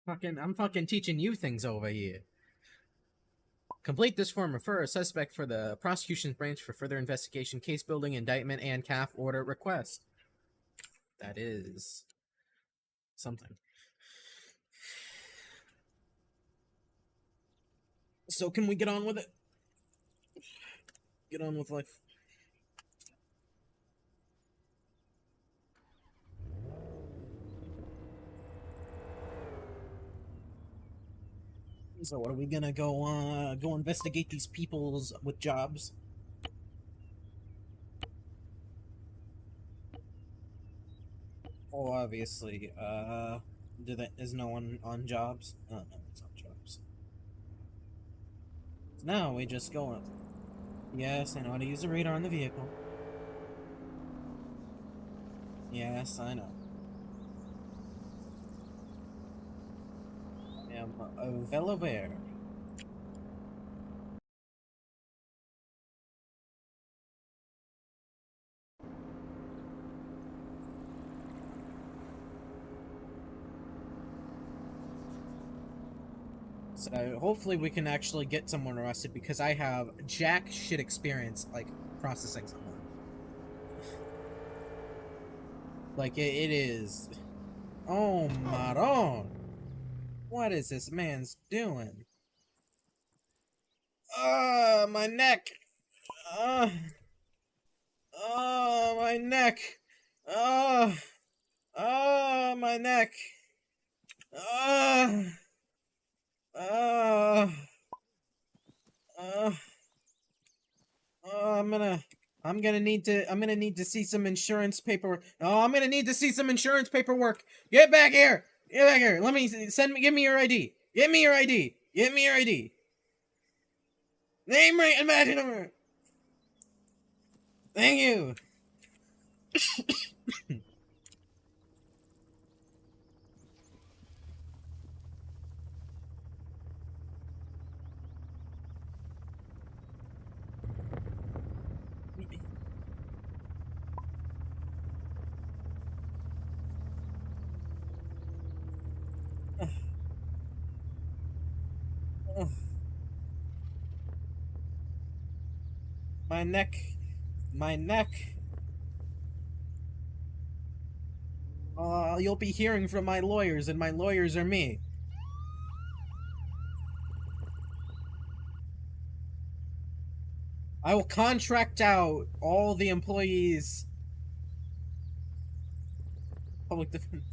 [SPEAKER 1] I'm fucking teaching you things over here. Complete this form. Refer a suspect for the prosecution's branch for further investigation, case building, indictment, and CAF order request. That is something. So can we get on with it? Get on with life. So what are we gonna go investigate these peoples with jobs? Oh, obviously. Is no one on jobs? No one's on jobs. So now we just go up. Yes, I know how to use the radar on the vehicle. Yes, I know. I am well aware. So hopefully we can actually get someone arrested because I have jack shit experience like processing someone. Like it is. Oh Maron, what is this man's doing? My neck. Uh, my neck. Uh, my neck. Uh, uh, uh, I'm gonna need to see some insurance paperwork. Oh, I'm gonna need to see some insurance paperwork. Get back here. Get back here. Give me your ID. Give me your ID. Give me your ID. Name, rate, and badge number. Thank you. My neck. My neck. You'll be hearing from my lawyers, and my lawyers are me. I will contract out all the employees. Public defense.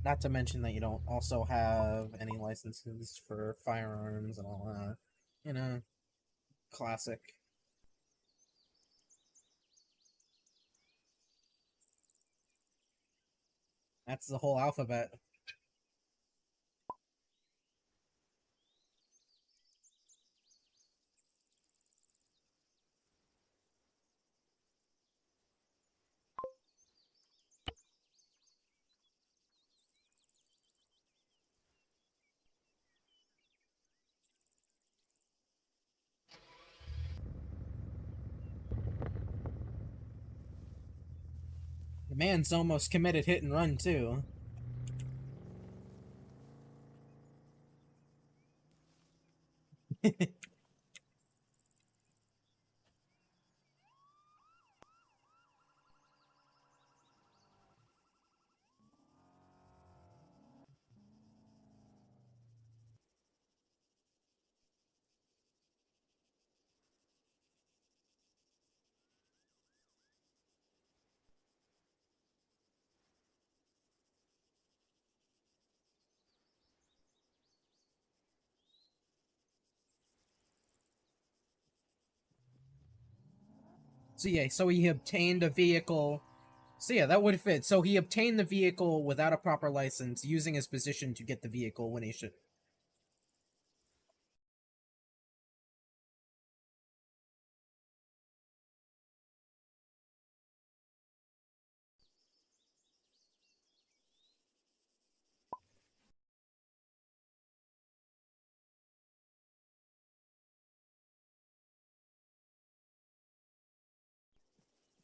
[SPEAKER 1] Not to mention that you don't also have any licenses for firearms and all that. You know, classic. That's the whole alphabet. The man's almost committed hit and run, too. So yeah, so he obtained a vehicle. So yeah, that would fit. So he obtained the vehicle without a proper license, using his position to get the vehicle when he should.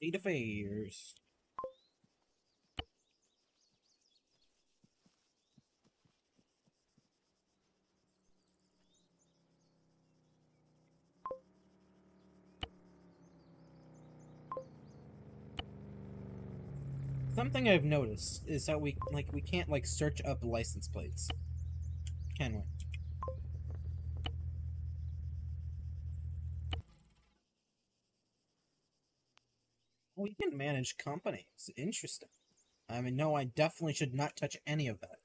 [SPEAKER 1] State affairs. Something I've noticed is that we can't like search up license plates, can we? We can manage companies. Interesting. I mean, no, I definitely should not touch any of that.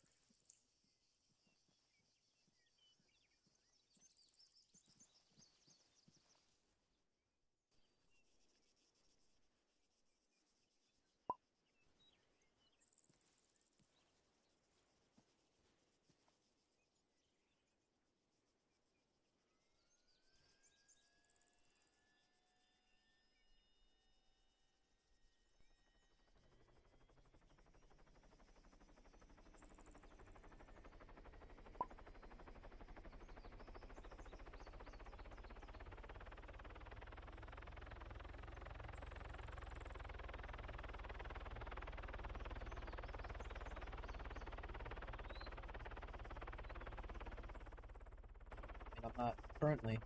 [SPEAKER 1] And I'm not currently.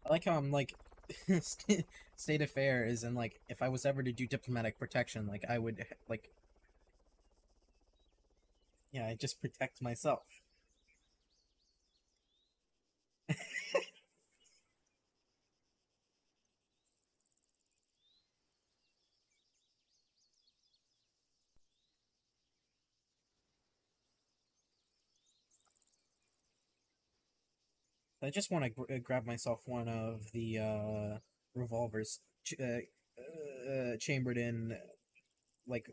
[SPEAKER 1] I like how I'm like state affairs and like if I was ever to do diplomatic protection, like I would like yeah, I just protect myself. I just want to grab myself one of the revolvers chambered in like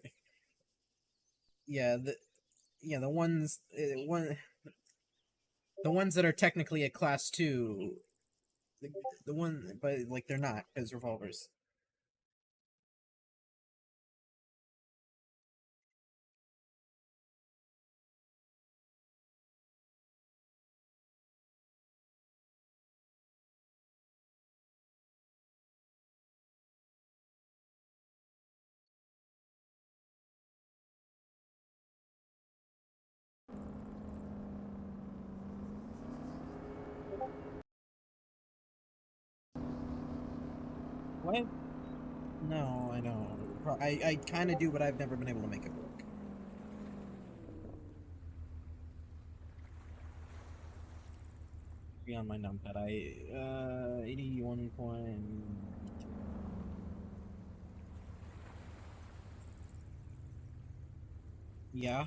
[SPEAKER 1] yeah the ones the ones that are technically a class 2 the, the one but like they're not as revolvers. What? No, I don't. I kind of do, but I've never been able to make it work. Be on my numpad. 81 point. Yeah.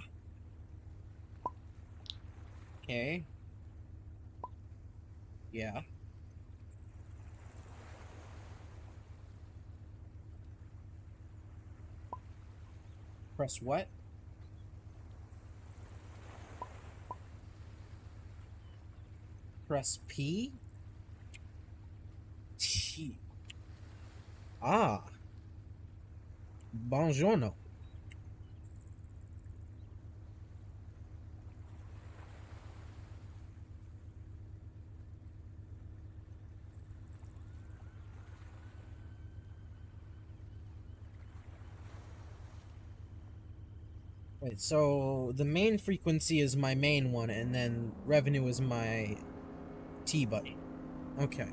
[SPEAKER 1] Okay. Yeah. Press what? Press P? T. Ah. Buongiorno. Wait, so the main frequency is my main one, and then revenue is my T button. Okay.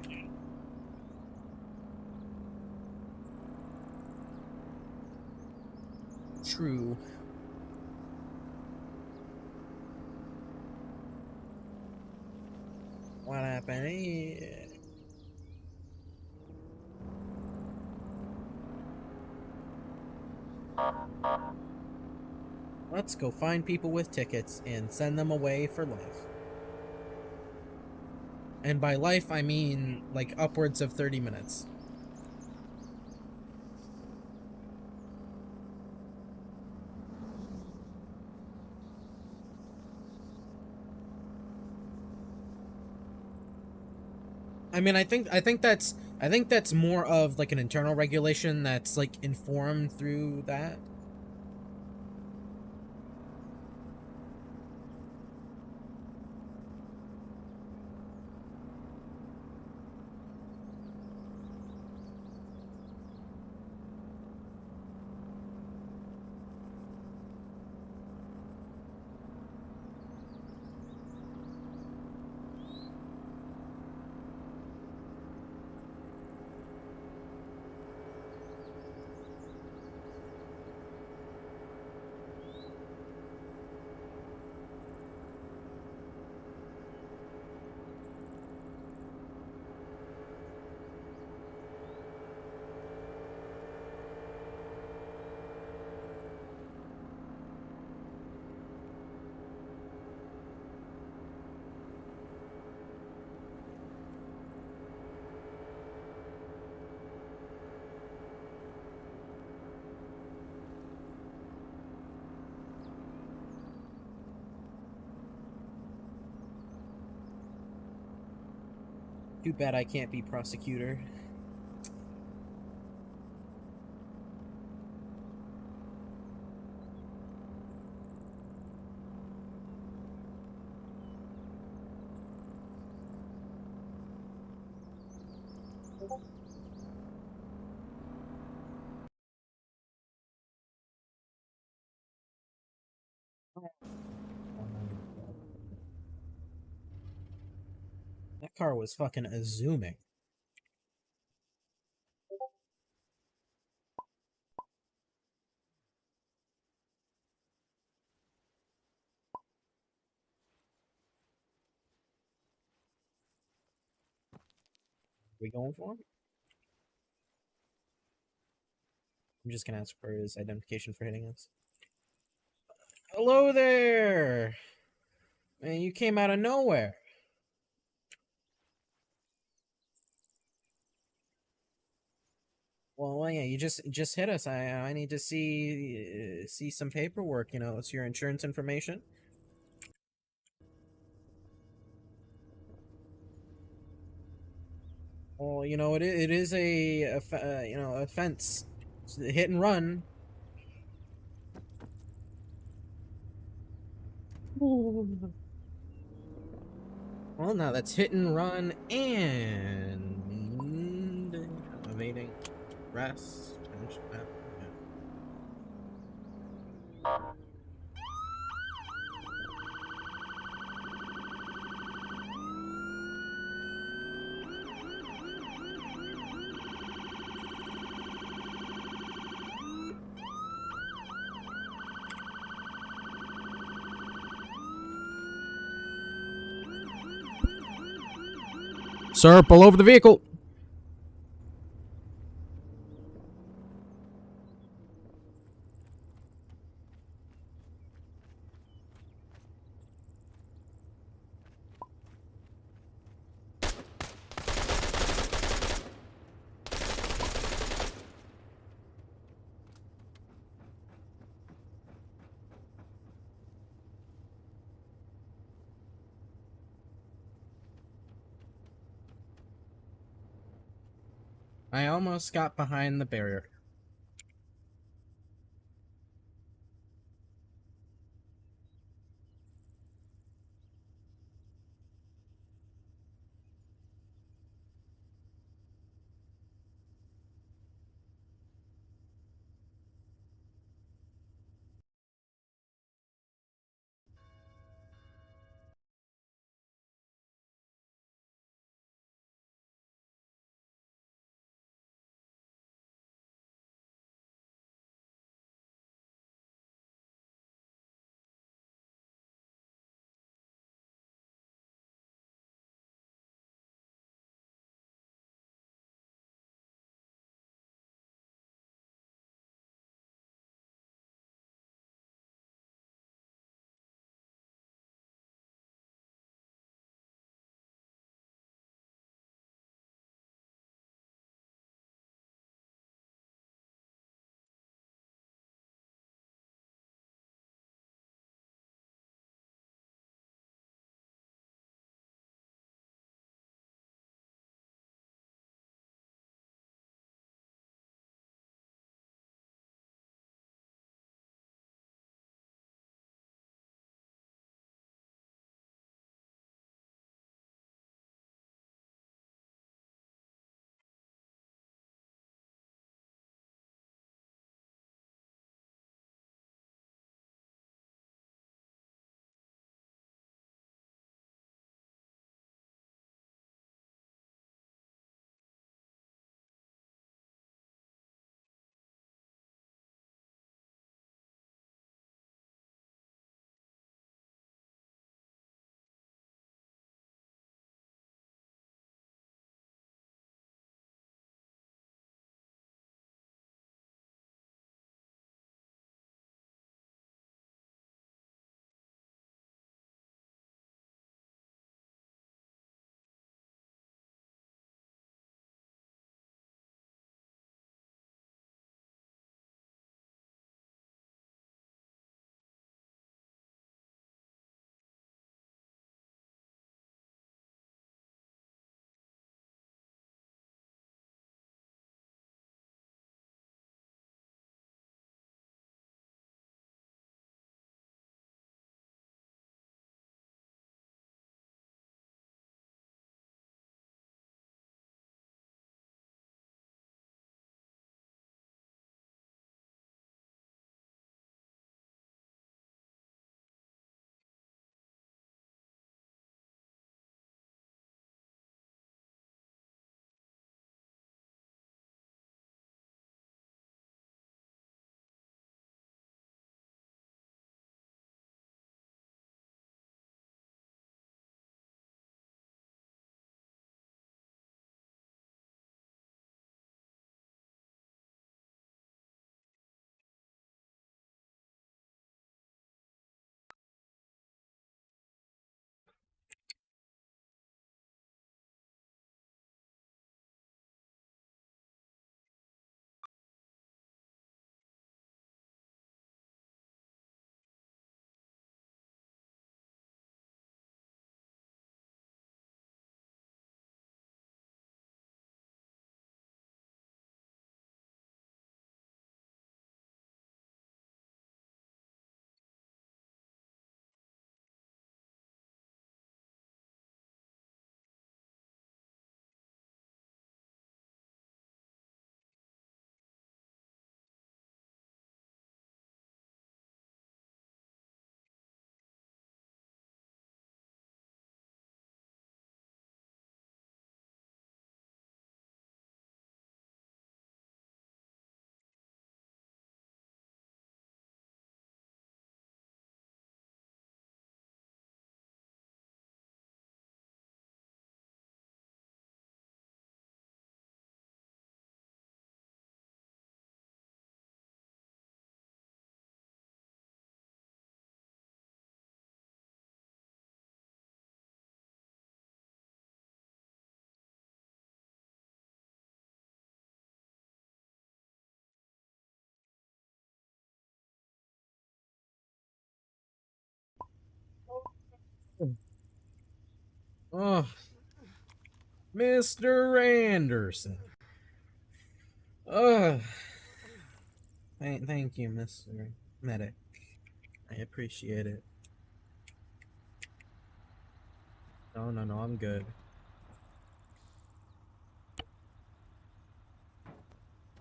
[SPEAKER 1] True. What happened here? Let's go find people with tickets and send them away for life. And by life, I mean like upwards of 30 minutes. I mean, I think that's more of like an internal regulation that's like informed through that. Too bad I can't be prosecutor. That car was fucking zooming. We going for him? I'm just gonna ask for his identification for hitting us. Hello there! Man, you came out of nowhere. Well, yeah, you just hit us. I need to see some paperwork. You know, it's your insurance information. Well, you know, it is a you know, offense. It's a hit and run. Well, now that's hit and run and evading arrest. Yeah. Sir, pull over the vehicle. I almost got behind the barrier. Oh, Mr. Anderson. Oh, thank you, Mr. Medic. I appreciate it. No, no, no, I'm good.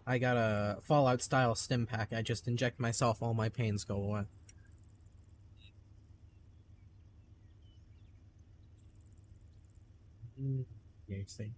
[SPEAKER 1] I got a Fallout style stim pack. I just inject myself, all my pains go away. You see.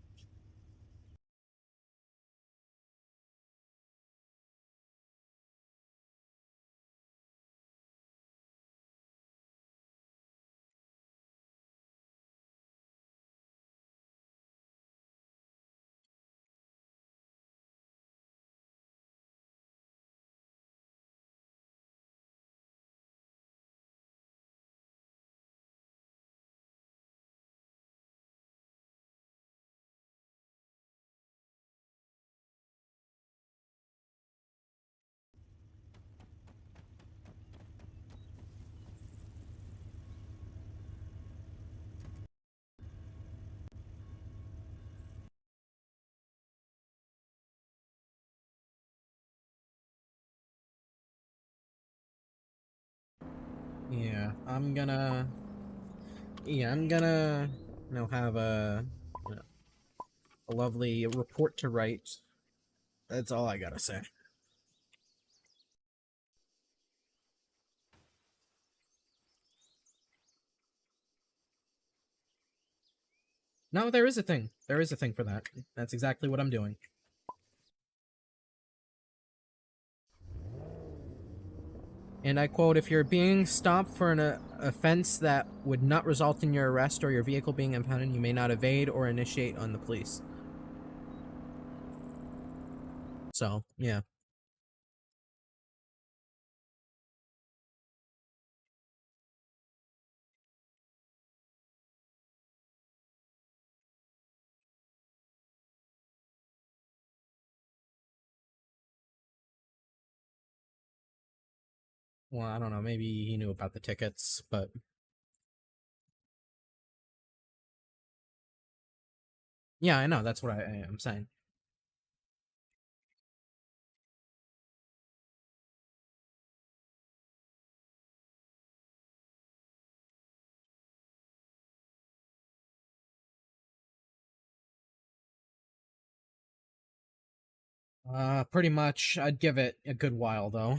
[SPEAKER 1] Yeah, I'm gonna. Yeah, I'm gonna. Have a lovely report to write. That's all I gotta say. No, there is a thing. There is a thing for that. That's exactly what I'm doing. And I quote, if you're being stopped for an offense that would not result in your arrest or your vehicle being impounded, you may not evade or initiate on the police. So, yeah. Well, I don't know. Maybe he knew about the tickets, but yeah, I know. That's what I am saying. Pretty much. I'd give it a good while, though.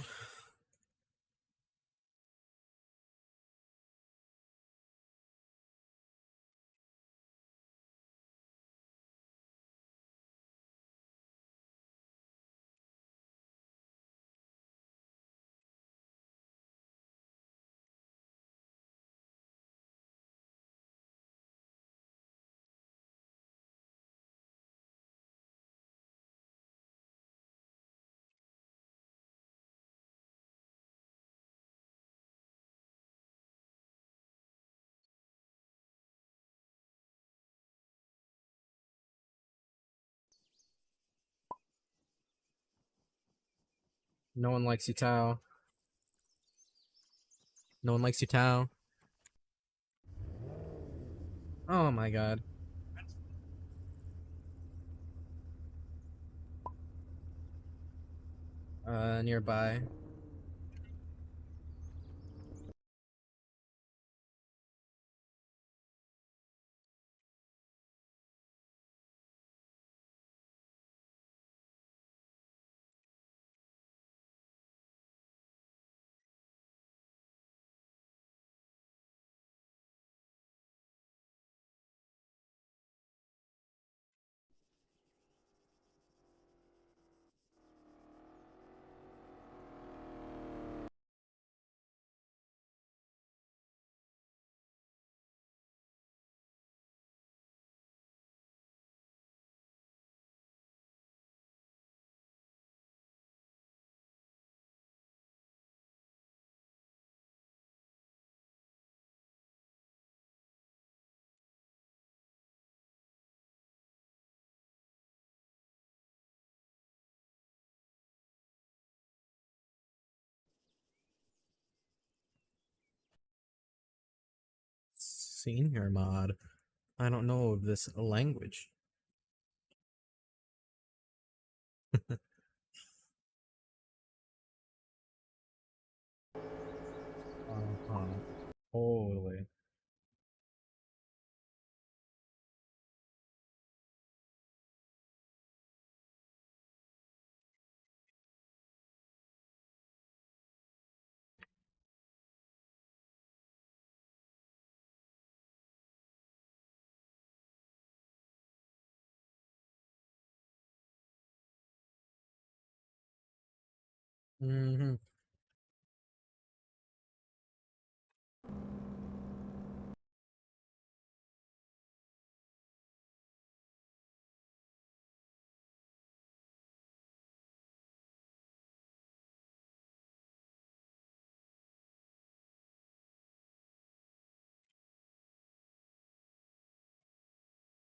[SPEAKER 1] No one likes you, Tao. No one likes you, Tao. Oh my god. Nearby. Senior mod. I don't know of this language. Uh-huh. Totally. Hmm.